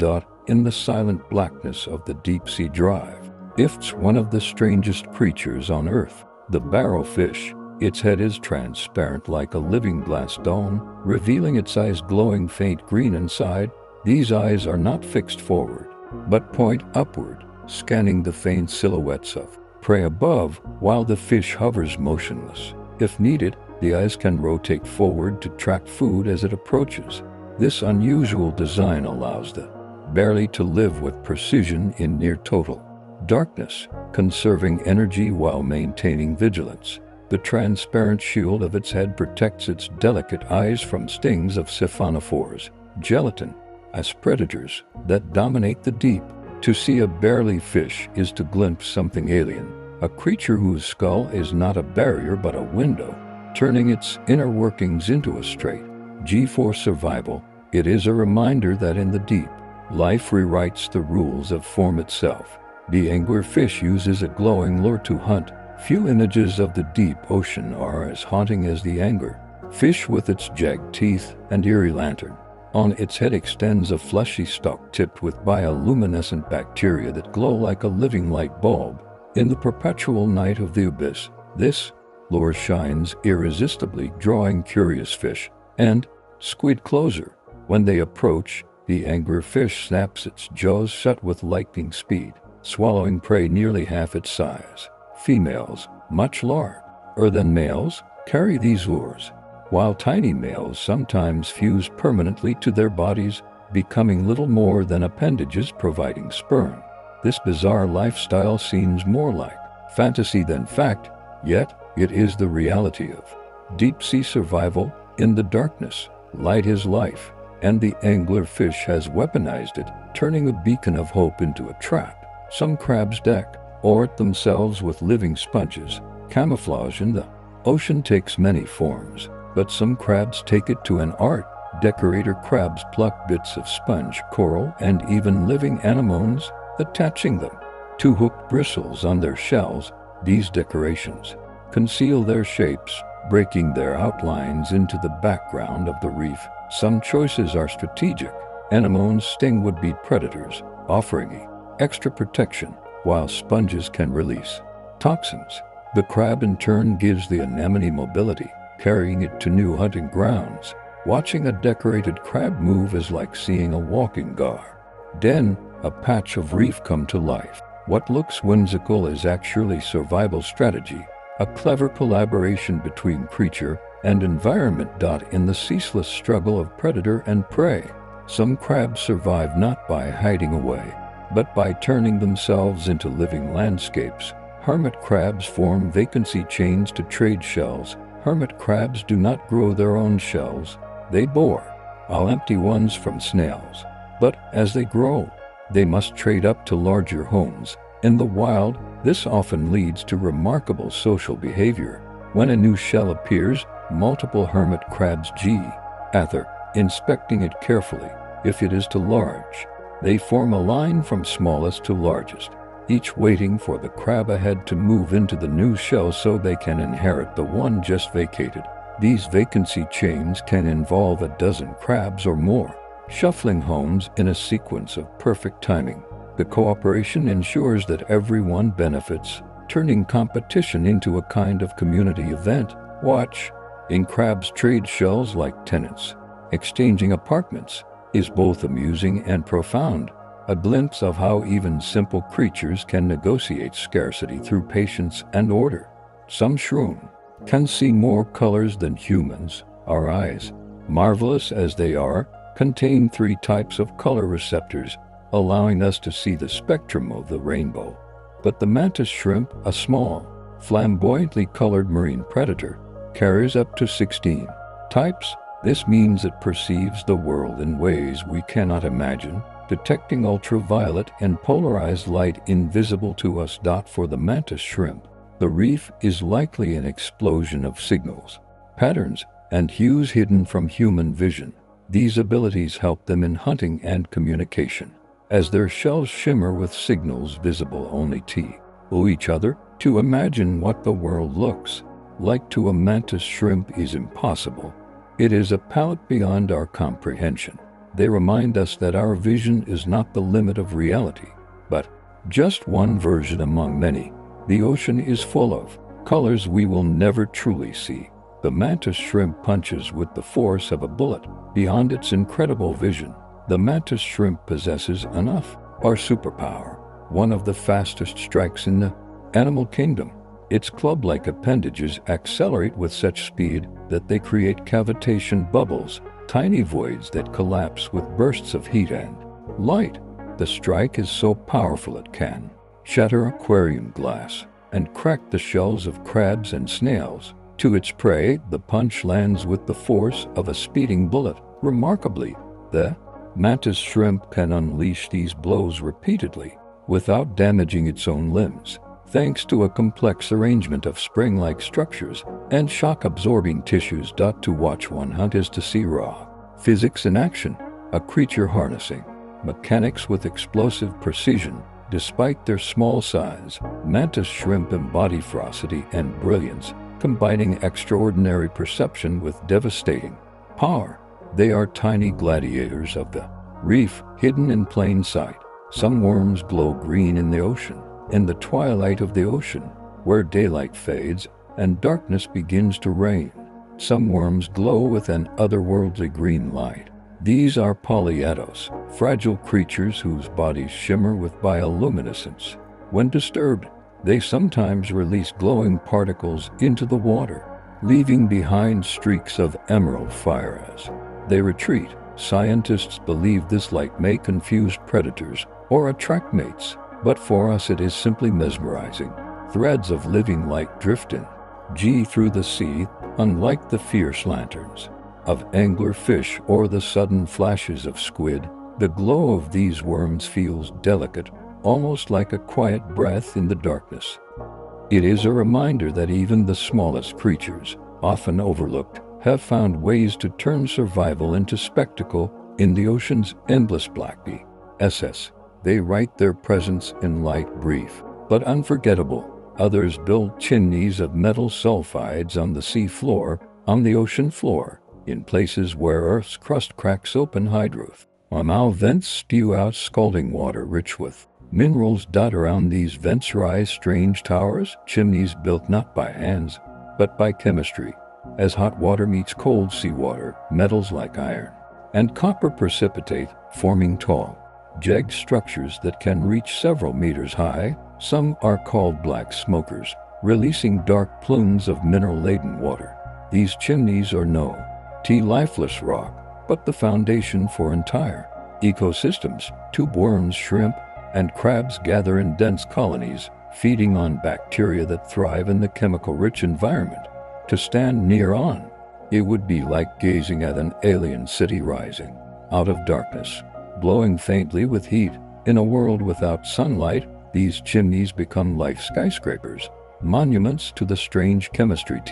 In the silent blackness of the deep-sea drive, it's one of the strangest creatures on Earth. The barrelfish, its head is transparent like a living glass dome, revealing its eyes glowing faint green inside. These eyes are not fixed forward, but point upward, scanning the faint silhouettes of prey above while the fish hovers motionless. If needed, the eyes can rotate forward to track food as it approaches. This unusual design allows the barely to live with precision in near total darkness, conserving energy while maintaining vigilance. The transparent shield of its head protects its delicate eyes from stings of siphonophores, gelatin, as predators that dominate the deep. To see a barely fish is to glimpse something alien, a creature whose skull is not a barrier but a window, turning its inner workings into a straight G for survival. It is a reminder that in the deep, life rewrites the rules of form itself. The anglerfish uses a glowing lure to hunt. Few images of the deep ocean are as haunting as the anglerfish with its jagged teeth and eerie lantern. On its head extends a fleshy stalk tipped with bioluminescent bacteria that glow like a living light bulb. In the perpetual night of the abyss, this lure shines irresistibly, drawing curious fish and squid closer. When they approach, the anglerfish snaps its jaws shut with lightning speed, swallowing prey nearly half its size. Females, much larger than males, carry these lures, while tiny males sometimes fuse permanently to their bodies, becoming little more than appendages providing sperm. This bizarre lifestyle seems more like fantasy than fact, yet it is the reality of deep-sea survival. In the darkness, light is life, and the anglerfish has weaponized it, turning a beacon of hope into a trap. Some crabs deck or themselves with living sponges. Camouflage in the ocean takes many forms, but some crabs take it to an art. Decorator crabs pluck bits of sponge, coral, and even living anemones, attaching them to hooked bristles on their shells. These decorations conceal their shapes, breaking their outlines into the background of the reef. Some choices are strategic. Anemones sting would-be predators, offering extra protection, while sponges can release toxins. The crab in turn gives the anemone mobility, carrying it to new hunting grounds. Watching a decorated crab move is like seeing a walking garden, a patch of reef come to life. What looks whimsical is actually survival strategy, a clever collaboration between creature and environment. In the ceaseless struggle of predator and prey, some crabs survive not by hiding away, but by turning themselves into living landscapes. Hermit crabs form vacancy chains to trade shells. Hermit crabs do not grow their own shells. They borrow empty ones from snails. But as they grow, they must trade up to larger homes. In the wild, this often leads to remarkable social behavior. When a new shell appears, multiple hermit crabs gather, inspecting it carefully. If it is too large, they form a line from smallest to largest, each waiting for the crab ahead to move into the new shell so they can inherit the one just vacated. These vacancy chains can involve a dozen crabs or more, shuffling homes in a sequence of perfect timing. The cooperation ensures that everyone benefits, turning competition into a kind of community event. Watching crabs trade shells like tenants, exchanging apartments, is both amusing and profound, a glimpse of how even simple creatures can negotiate scarcity through patience and order. Some shroom can see more colors than humans. Our eyes, marvelous as they are, contain 3 types of color receptors, allowing us to see the spectrum of the rainbow. But the mantis shrimp, a small, flamboyantly colored marine predator, carries up to 16 types. This means it perceives the world in ways we cannot imagine, detecting ultraviolet and polarized light invisible to us. For the mantis shrimp, the reef is likely an explosion of signals, patterns, and hues hidden from human vision. These abilities help them in hunting and communication, as their shells shimmer with signals visible only to each other. To imagine what the world looks like to a mantis shrimp is impossible. It is a palette beyond our comprehension. They remind us that our vision is not the limit of reality, but just one version among many. The ocean is full of colors we will never truly see. The mantis shrimp punches with the force of a bullet. Beyond its incredible vision, the mantis shrimp possesses enough, our superpower, one of the fastest strikes in the animal kingdom. Its club-like appendages accelerate with such speed that they create cavitation bubbles, tiny voids that collapse with bursts of heat and light. The strike is so powerful it can shatter aquarium glass and crack the shells of crabs and snails. To its prey, the punch lands with the force of a speeding bullet. Remarkably, the mantis shrimp can unleash these blows repeatedly without damaging its own limbs, thanks to a complex arrangement of spring-like structures and shock-absorbing tissues. To watch one hunt is to see raw physics in action, a creature harnessing mechanics with explosive precision. Despite their small size, mantis shrimp embody ferocity and brilliance, combining extraordinary perception with devastating power. They are tiny gladiators of the reef, hidden in plain sight. Some worms glow green in the ocean, in the twilight of the ocean, where daylight fades and darkness begins to reign. Some worms glow with an otherworldly green light. These are polyatos, fragile creatures whose bodies shimmer with bioluminescence. When disturbed, they sometimes release glowing particles into the water, leaving behind streaks of emerald fire as they retreat. Scientists believe this light may confuse predators or attract mates, but for us it is simply mesmerizing. Threads of living light drift in through the sea, unlike the fierce lanterns of angler fish or the sudden flashes of squid. The glow of these worms feels delicate, almost like a quiet breath in the darkness. It is a reminder that even the smallest creatures, often overlooked, have found ways to turn survival into spectacle. In the ocean's endless blackness, they write their presence in light, brief, but unforgettable. Others build chimneys of metal sulfides on the sea floor, on the ocean floor, in places where Earth's crust cracks open. Hydrothermal vents spew out scalding water rich with minerals. Around these vents rise strange towers, chimneys built not by hands, but by chemistry. As hot water meets cold seawater, metals like iron and copper precipitate, forming tall, jagged structures that can reach several meters high. Some are called black smokers, releasing dark plumes of mineral-laden water. These chimneys are no lifeless rock, but the foundation for entire ecosystems. Tube worms, shrimp, and crabs gather in dense colonies, feeding on bacteria that thrive in the chemical-rich environment. To stand near on, it would be like gazing at an alien city rising out of darkness, glowing faintly with heat. In a world without sunlight, these chimneys become like skyscrapers, monuments to the strange chemistry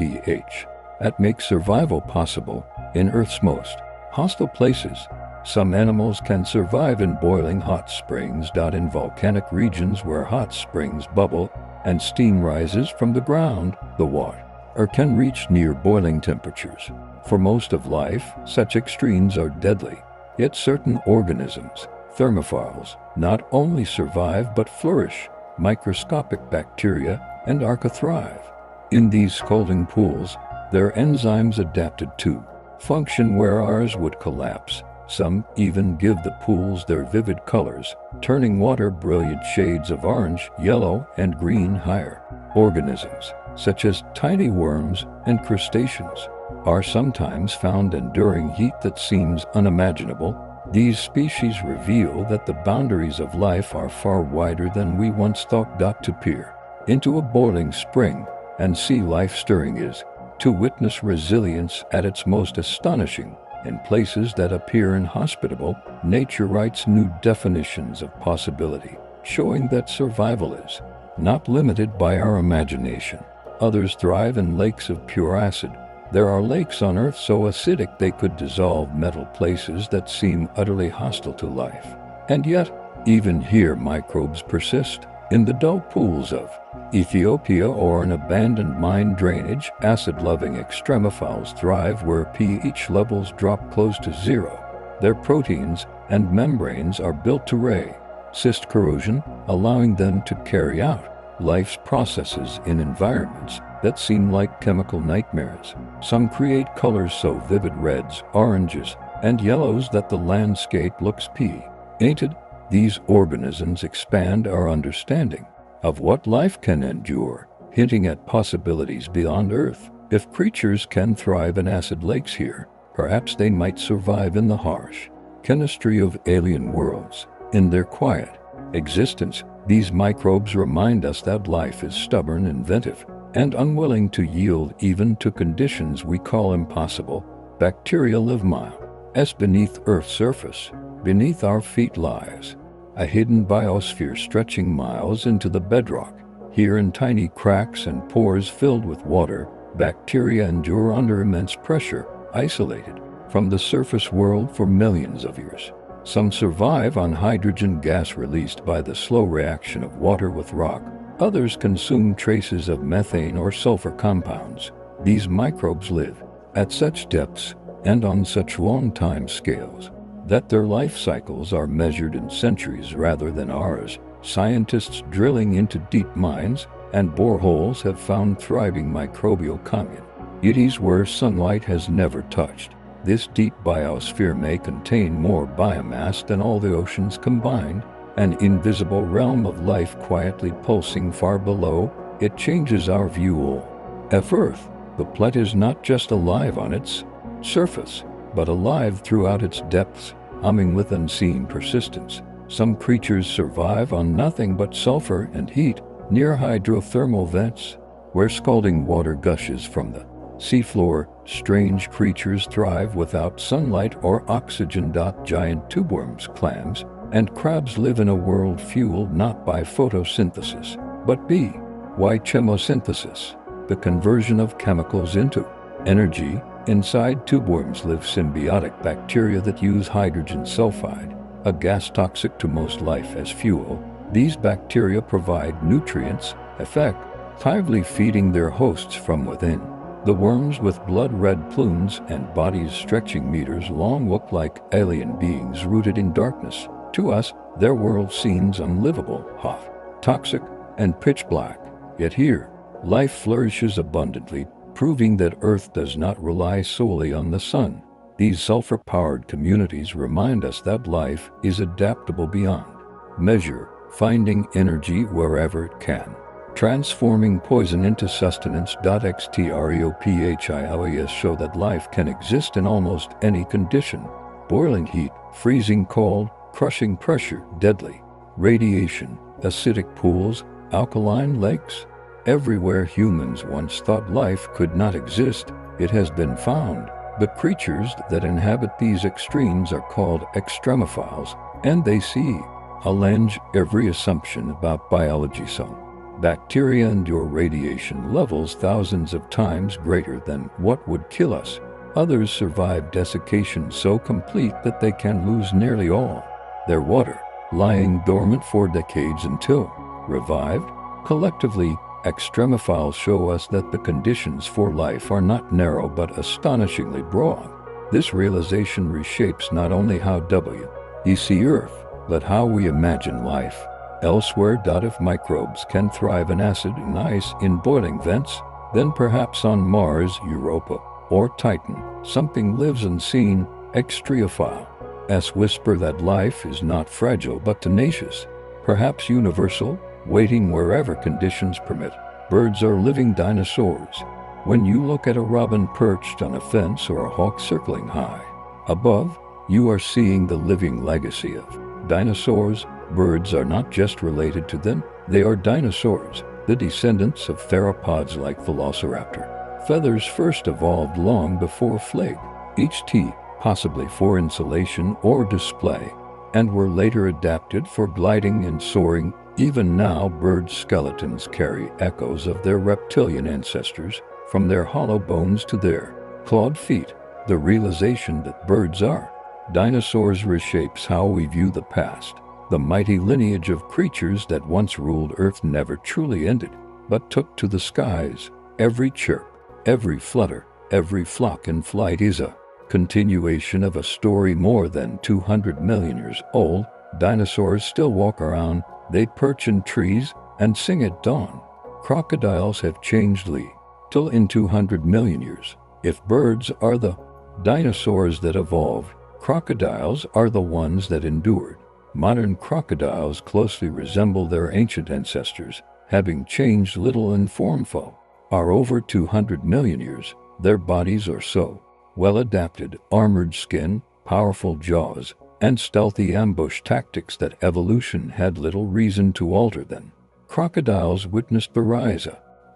that makes survival possible in Earth's most hostile places. Some animals can survive in boiling hot springs. In volcanic regions where hot springs bubble and steam rises from the ground, the water can reach near boiling temperatures. For most of life, such extremes are deadly. Yet certain organisms, thermophiles, not only survive but flourish. Microscopic bacteria and archaea thrive in these scalding pools, their enzymes adapted to function where ours would collapse. Some even give the pools their vivid colors, turning water brilliant shades of orange, yellow, and green. Higher organisms, such as tiny worms and crustaceans, are sometimes found enduring heat that seems unimaginable. These species reveal that the boundaries of life are far wider than we once thought. To peer into a boiling spring and see life stirring is to witness resilience at its most astonishing. In places that appear inhospitable, nature writes new definitions of possibility, showing that survival is not limited by our imagination. Others thrive in lakes of pure acid. There are lakes on Earth so acidic they could dissolve metal, places that seem utterly hostile to life. And yet, even here microbes persist. In the dull pools of Ethiopia or an abandoned mine drainage, acid-loving extremophiles thrive where pH levels drop close to zero. Their proteins and membranes are built to resist corrosion, allowing them to carry out life's processes in environments that seem like chemical nightmares. Some create colors so vivid, reds, oranges, and yellows that the landscape looks painted. These organisms expand our understanding of what life can endure, hinting at possibilities beyond Earth. If creatures can thrive in acid lakes here, perhaps they might survive in the harsh chemistry of alien worlds. In their quiet existence, these microbes remind us that life is stubborn, inventive, and unwilling to yield even to conditions we call impossible. Bacteria live miles beneath Earth's surface. Beneath our feet lies a hidden biosphere stretching miles into the bedrock. Here, in tiny cracks and pores filled with water, bacteria endure under immense pressure, isolated from the surface world for millions of years. Some survive on hydrogen gas released by the slow reaction of water with rock. Others consume traces of methane or sulfur compounds. These microbes live at such depths and on such long time scales that their life cycles are measured in centuries rather than hours. Scientists drilling into deep mines and boreholes have found thriving microbial communities where sunlight has never touched. This deep biosphere may contain more biomass than all the oceans combined, an invisible realm of life quietly pulsing far below. It changes our view of Earth. The planet is not just alive on its surface, but alive throughout its depths, humming with unseen persistence. Some creatures survive on nothing but sulfur and heat, near hydrothermal vents, where scalding water gushes from the seafloor. Strange creatures thrive without sunlight or oxygen. Giant tubeworms, clams, and crabs live in a world fueled not by photosynthesis, but by chemosynthesis, the conversion of chemicals into energy. Inside tubeworms live symbiotic bacteria that use hydrogen sulfide, a gas toxic to most life, as fuel. These bacteria provide nutrients, effectively feeding their hosts from within. The worms, with blood-red plumes and bodies stretching meters long, look like alien beings rooted in darkness. To us, their world seems unlivable, hot, toxic, and pitch black. Yet here, life flourishes abundantly, proving that Earth does not rely solely on the sun. These sulfur-powered communities remind us that life is adaptable beyond measure, finding energy wherever it can, transforming poison into sustenance. Extremophiles show that life can exist in almost any condition: boiling heat, freezing cold, crushing pressure, deadly radiation, acidic pools, alkaline lakes. Everywhere humans once thought life could not exist, it has been found. The creatures that inhabit these extremes are called extremophiles, and they challenge every assumption about biology. Some bacteria endure radiation levels thousands of times greater than what would kill us. Others survive desiccation so complete that they can lose nearly all their water, lying dormant for decades until revived. Collectively, extremophiles show us that the conditions for life are not narrow but astonishingly broad. This realization reshapes not only how we see Earth, but how we imagine life elsewhere. If microbes can thrive in acid and ice in boiling vents, then perhaps on Mars, Europa, or Titan, something lives unseen. Extremophiles whisper that life is not fragile but tenacious, perhaps universal, waiting wherever conditions permit. Birds are living dinosaurs. When you look at a robin perched on a fence or a hawk circling high above, you are seeing the living legacy of dinosaurs. Birds are not just related to them, they are dinosaurs, the descendants of theropods like Velociraptor. Feathers first evolved long before flight, each possibly for insulation or display, and were later adapted for gliding and soaring. Even now, bird skeletons carry echoes of their reptilian ancestors, from their hollow bones to their clawed feet. The realization that birds are dinosaurs reshapes how we view the past. The mighty lineage of creatures that once ruled Earth never truly ended, but took to the skies. Every chirp, every flutter, every flock in flight is a continuation of a story more than 200 million years old. Dinosaurs still walk around, they perch in trees and sing at dawn. Crocodiles have changed little in 200 million years. If birds are the dinosaurs that evolved, crocodiles are the ones that endured. Modern crocodiles closely resemble their ancient ancestors, having changed little in form for our over 200 million years. Their bodies are so well adapted, armored skin, powerful jaws, and stealthy ambush tactics that evolution had little reason to alter them. Crocodiles witnessed the rise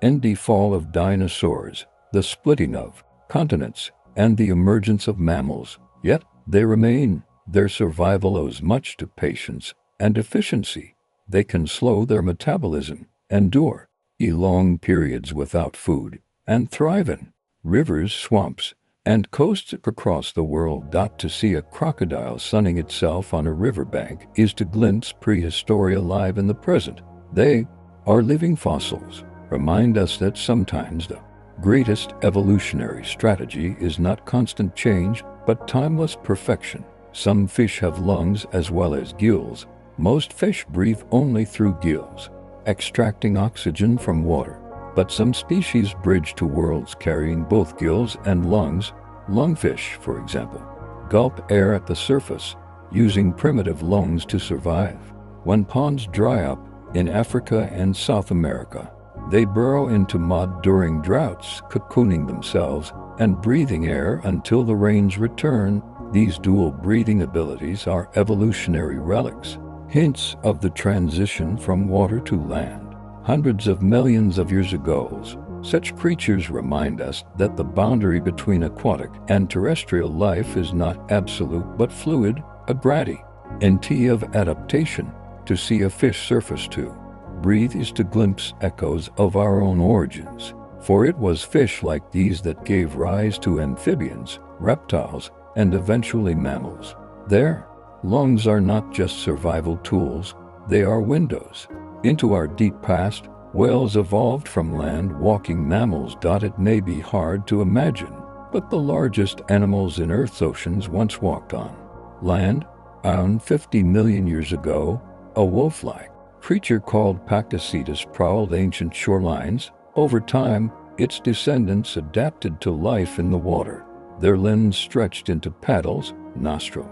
and fall of dinosaurs, the splitting of continents, and the emergence of mammals, yet they remain. Their survival owes much to patience and efficiency. They can slow their metabolism, endure long periods without food, and thrive in rivers, swamps, and coasts across the world. To see a crocodile sunning itself on a riverbank is to glimpse prehistory alive in the present. They are living fossils, remind us that sometimes the greatest evolutionary strategy is not constant change, but timeless perfection. Some fish have lungs as well as gills. Most fish breathe only through gills, extracting oxygen from water. But some species bridge to worlds carrying both gills and lungs. Lungfish, for example, gulp air at the surface, using primitive lungs to survive. When ponds dry up in Africa and South America, they burrow into mud during droughts, cocooning themselves and breathing air until the rains return. These dual breathing abilities are evolutionary relics, hints of the transition from water to land. Hundreds of millions of years ago, such creatures remind us that the boundary between aquatic and terrestrial life is not absolute but fluid, a gradient of adaptation. To see a fish surface to breathe is to glimpse echoes of our own origins, for it was fish like these that gave rise to amphibians, reptiles, and eventually mammals. Their lungs are not just survival tools, they are windows into our deep past. Whales evolved from land-walking mammals. It may be hard to imagine, but the largest animals in Earth's oceans once walked on land. Around 50 million years ago, a wolf-like creature called Pakicetus prowled ancient shorelines. Over time, its descendants adapted to life in the water. Their limbs stretched into paddles, nostrils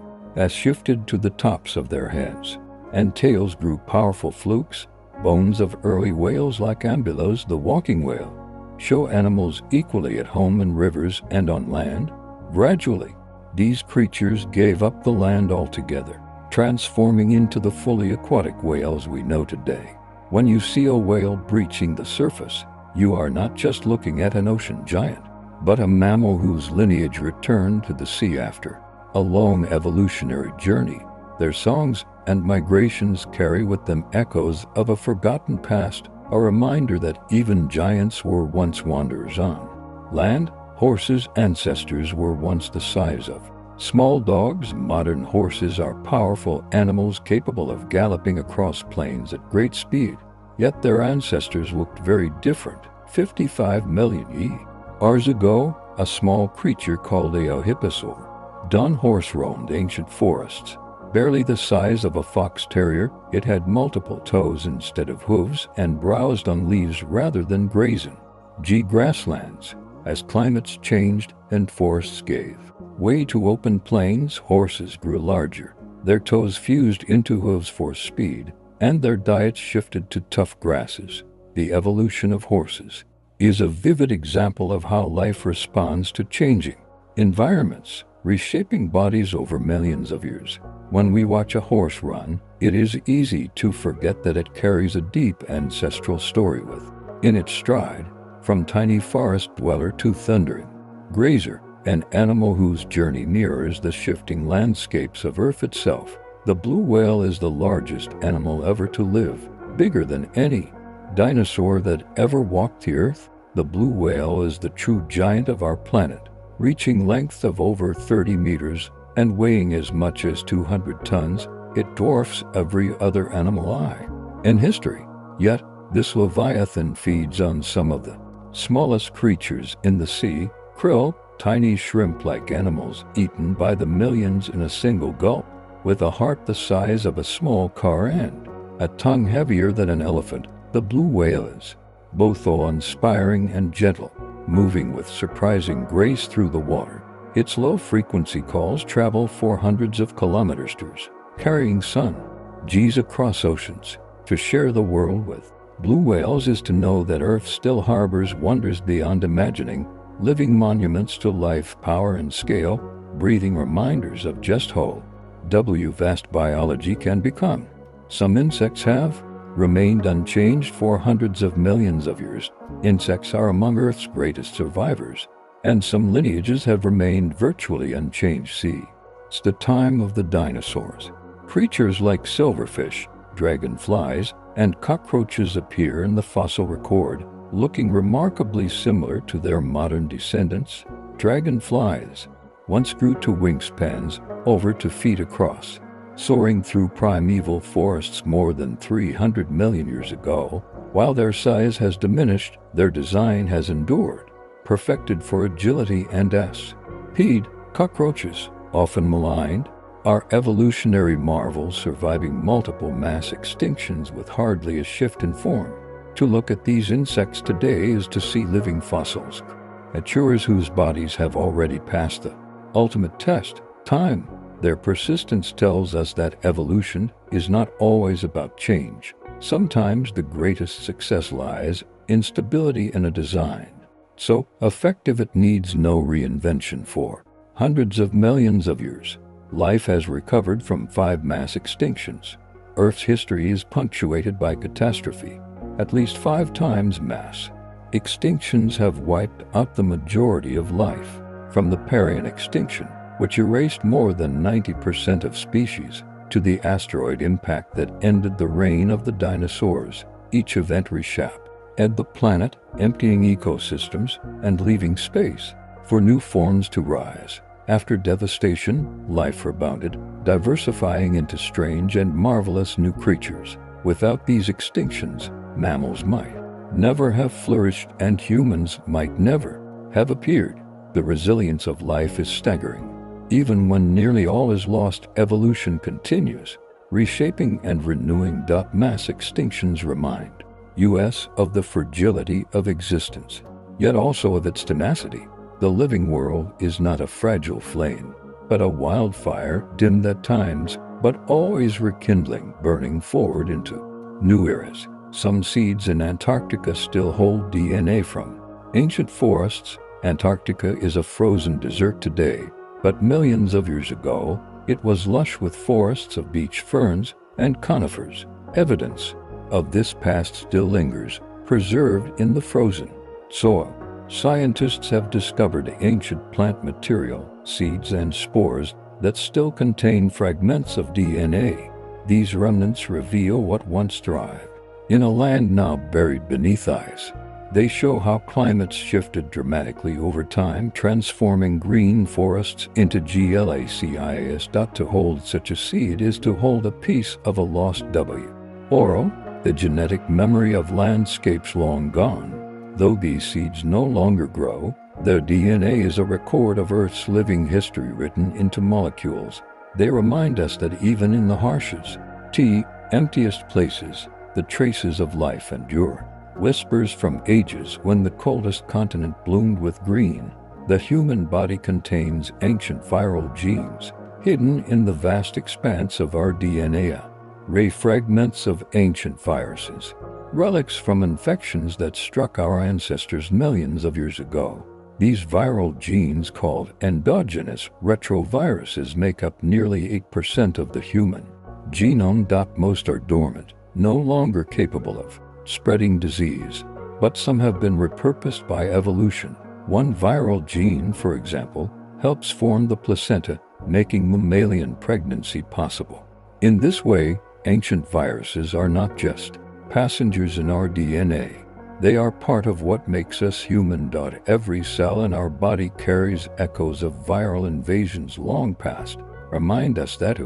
shifted to the tops of their heads, and tails grew powerful flukes. Bones of early whales like Ambulos, the walking whale, show animals equally at home in rivers and on land. Gradually, these creatures gave up the land altogether, transforming into the fully aquatic whales we know today. When you see a whale breaching the surface, you are not just looking at an ocean giant, but a mammal whose lineage returned to the sea after a long evolutionary journey. Their songs and migrations carry with them echoes of a forgotten past, a reminder that even giants were once wanderers on land. Horses' ancestors were once the size of small dogs. Modern horses are powerful animals capable of galloping across plains at great speed, yet their ancestors looked very different. 55 million years ago, a small creature called a ohiposaur dun horse roamed ancient forests. Barely the size of a fox terrier, it had multiple toes instead of hooves and browsed on leaves rather than grazing grasslands. As climates changed and forests gave way to open plains, horses grew larger. Their toes fused into hooves for speed, and their diets shifted to tough grasses. The evolution of horses is a vivid example of how life responds to changing environments, reshaping bodies over millions of years. When we watch a horse run, it is easy to forget that it carries a deep ancestral story within its stride. From tiny forest dweller to thundering grazer, an animal whose journey mirrors the shifting landscapes of Earth itself. The blue whale is the largest animal ever to live, bigger than any dinosaur that ever walked the Earth. The blue whale is the true giant of our planet, reaching length of over 30 meters and weighing as much as 200 tons. It dwarfs every other animal in history. Yet, this leviathan feeds on some of the smallest creatures in the sea, krill, tiny shrimp-like animals eaten by the millions in a single gulp. With a heart the size of a small car and a tongue heavier than an elephant, the blue whale is both awe-inspiring and gentle, moving with surprising grace through the water. Its low-frequency calls travel for hundreds of kilometers, carrying sun G's across oceans, to share the world with. Blue whales is to know that Earth still harbors wonders beyond imagining, living monuments to life, power, and scale, breathing reminders of just how vast biology can become. Some insects have remained unchanged for hundreds of millions of years. Insects are among Earth's greatest survivors, and some lineages have remained virtually unchanged. See, it's the time of the dinosaurs. Creatures like silverfish, dragonflies, and cockroaches appear in the fossil record, looking remarkably similar to their modern descendants. Dragonflies once grew to wingspans over 2 feet across, soaring through primeval forests more than 300 million years ago. While their size has diminished, their design has endured, perfected for agility and speed. Cockroaches, often maligned, are evolutionary marvels surviving multiple mass extinctions with hardly a shift in form. To look at these insects today is to see living fossils, creatures whose bodies have already passed the ultimate test, time. Their persistence tells us that evolution is not always about change. Sometimes the greatest success lies in stability in a design so effective it needs no reinvention. For hundreds of millions of years, life has recovered from 5 mass extinctions. Earth's history is punctuated by catastrophe. At least 5 times mass extinctions have wiped out the majority of life, from the Permian extinction, which erased more than 90% of species, to the asteroid impact that ended the reign of the dinosaurs. Each event reshaped the planet, emptying ecosystems and leaving space for new forms to rise. After devastation, life rebounded, diversifying into strange and marvelous new creatures. Without these extinctions, mammals might never have flourished and humans might never have appeared. The resilience of life is staggering. Even when nearly all is lost, evolution continues, reshaping and renewing. Mass extinctions remind us of the fragility of existence, yet also of its tenacity. The living world is not a fragile flame, but a wildfire, dimmed at times, but always rekindling, burning forward into new eras. Some seeds in Antarctica still hold DNA from ancient forests. Antarctica is a frozen desert today, but millions of years ago, it was lush with forests of beach ferns and conifers. Evidence of this past still lingers, preserved in the frozen soil. Scientists have discovered ancient plant material, seeds and spores that still contain fragments of DNA. These remnants reveal what once thrived in a land now buried beneath ice. They show how climates shifted dramatically over time, transforming green forests into glacis. To hold such a seed is to hold a piece of a lost oral, the genetic memory of landscapes long gone. Though these seeds no longer grow, their DNA is a record of Earth's living history written into molecules. They remind us that even in the harshest, emptiest places, the traces of life endure. Whispers from ages when the coldest continent bloomed with green. The human body contains ancient viral genes, hidden in the vast expanse of our DNA. Ray fragments of ancient viruses, relics from infections that struck our ancestors millions of years ago. These viral genes, called endogenous retroviruses, make up nearly 8% of the human genome. Most are dormant, no longer capable of spreading disease, but some have been repurposed by evolution. One viral gene, for example, helps form the placenta, making mammalian pregnancy possible. In this way, ancient viruses are not just passengers in our DNA. They are part of what makes us human. Every cell in our body carries echoes of viral invasions long past. Remind us that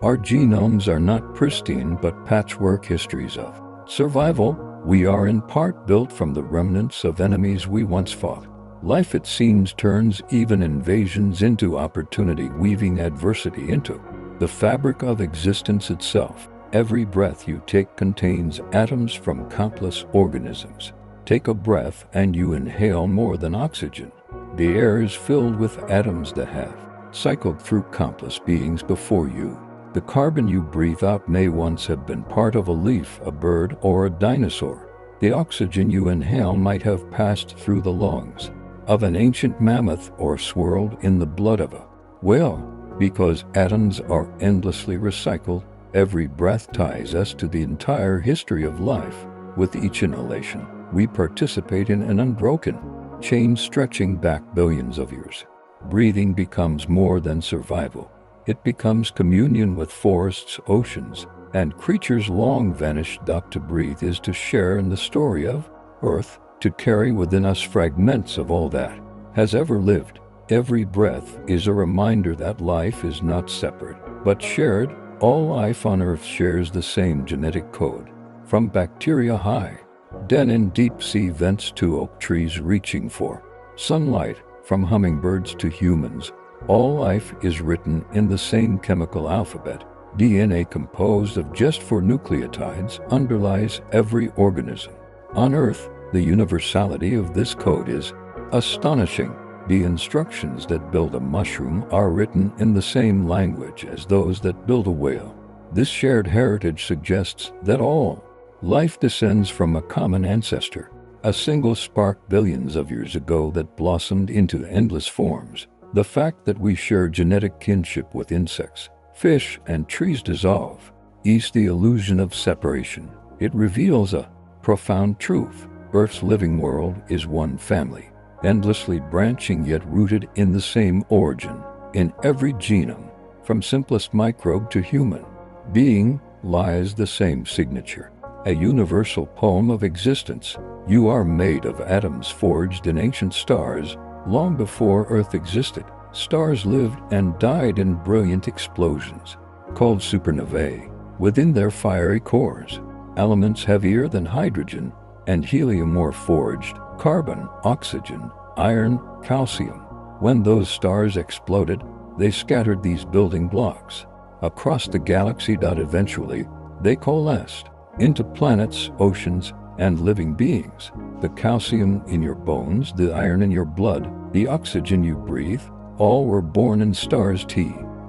our genomes are not pristine but patchwork histories of survival. We are in part built from the remnants of enemies we once fought. Life, it seems, turns even invasions into opportunity, weaving adversity into the fabric of existence itself. Every breath you take contains atoms from countless organisms. Take a breath and you inhale more than oxygen. The air is filled with atoms that have cycled through countless beings before you. The carbon you breathe out may once have been part of a leaf, a bird, or a dinosaur. The oxygen you inhale might have passed through the lungs of an ancient mammoth or swirled in the blood of a whale. Because atoms are endlessly recycled, every breath ties us to the entire history of life. With each inhalation, we participate in an unbroken chain stretching back billions of years. Breathing becomes more than survival. It becomes communion with forests, oceans, and creatures long vanished. To breathe is to share in the story of Earth, to carry within us fragments of all that has ever lived. Every breath is a reminder that life is not separate, but shared. All life on Earth shares the same genetic code. From bacteria high den in deep sea vents to oak trees reaching for sunlight, from hummingbirds to humans, all life is written in the same chemical alphabet. DNA composed of just 4 nucleotides underlies every organism. On Earth, the universality of this code is astonishing. The instructions that build a mushroom are written in the same language as those that build a whale. This shared heritage suggests that all life descends from a common ancestor, a single spark billions of years ago that blossomed into endless forms. The fact that we share genetic kinship with insects, fish, and trees dissolve the illusion of separation. It reveals a profound truth. Earth's living world is one family, endlessly branching yet rooted in the same origin. In every genome, from simplest microbe to human being, lies the same signature, a universal poem of existence. You are made of atoms forged in ancient stars. Long before Earth existed, stars lived and died in brilliant explosions, called supernovae. Within their fiery cores, elements heavier than hydrogen and helium were forged: carbon, oxygen, iron, calcium. When those stars exploded, they scattered these building blocks across the galaxy. Eventually, they coalesced into planets, oceans, and living beings. The calcium in your bones, the iron in your blood, the oxygen you breathe, all were born in stars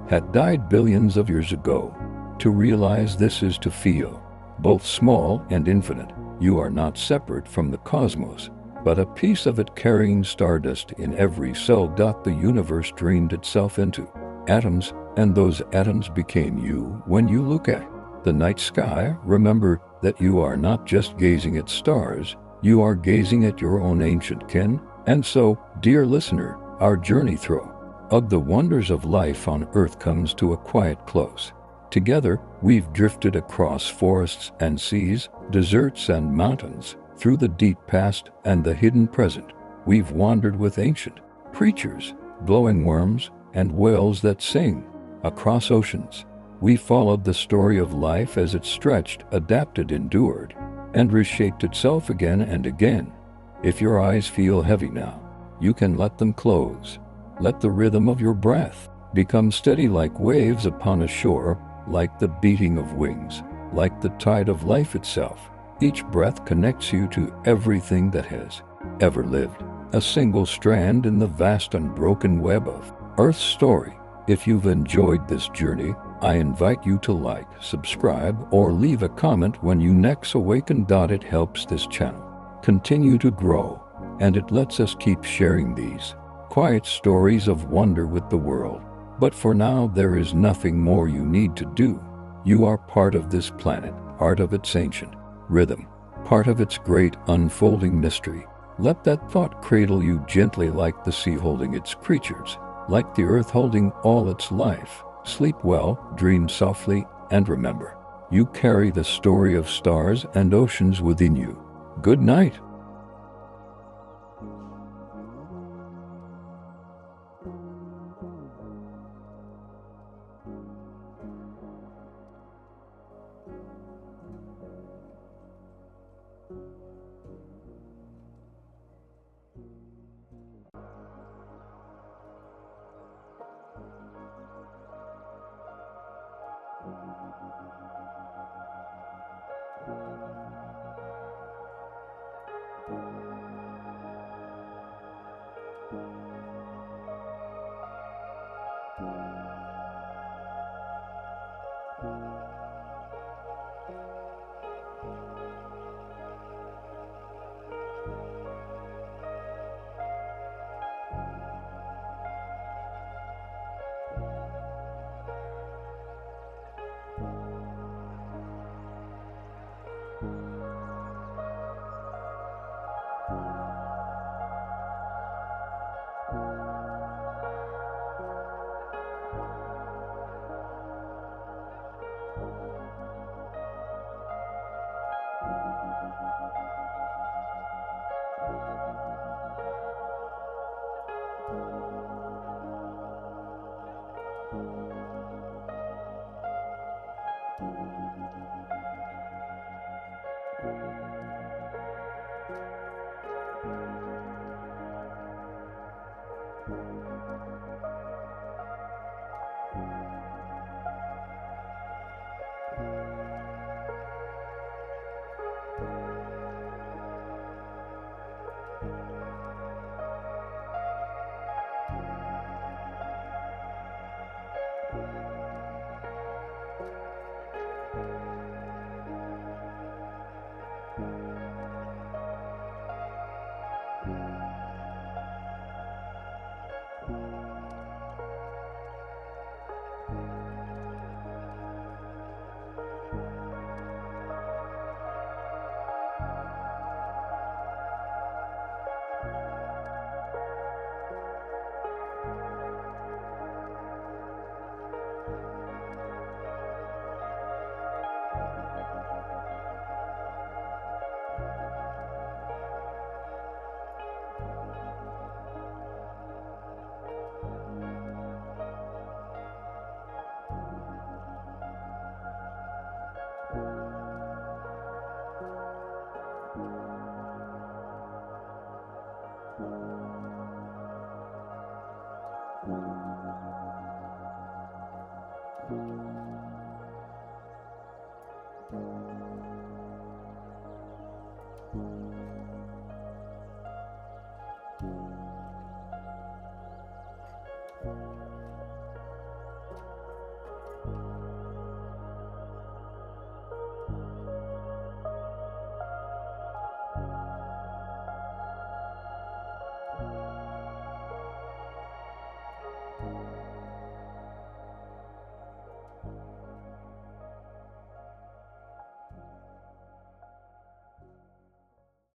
had died billions of years ago. To realize this is to feel both small and infinite. You are not separate from the cosmos, but a piece of it, carrying stardust in every cell. The universe dreamed itself into atoms, and those atoms became you. When you look at the night sky, remember that you are not just gazing at stars, you are gazing at your own ancient kin. And so, dear listener, our journey through the wonders of life on Earth comes to a quiet close. Together, we've drifted across forests and seas, deserts and mountains, through the deep past and the hidden present. We've wandered with ancient creatures, glowing worms, and whales that sing. Across oceans, we followed the story of life as it stretched, adapted, endured, and reshaped itself again and again. If your eyes feel heavy now, you can let them close. Let the rhythm of your breath become steady like waves upon a shore, like the beating of wings, like the tide of life itself. Each breath connects you to everything that has ever lived, a single strand in the vast unbroken web of Earth's story. If you've enjoyed this journey, I invite you to like, subscribe, or leave a comment when you next awaken. It helps this channel continue to grow, and it lets us keep sharing these quiet stories of wonder with the world. But for now, there is nothing more you need to do. You are part of this planet, part of its ancient rhythm, part of its great unfolding mystery. Let that thought cradle you gently, like the sea holding its creatures, like the earth holding all its life. Sleep well, dream softly, and remember, you carry the story of stars and oceans within you. Good night.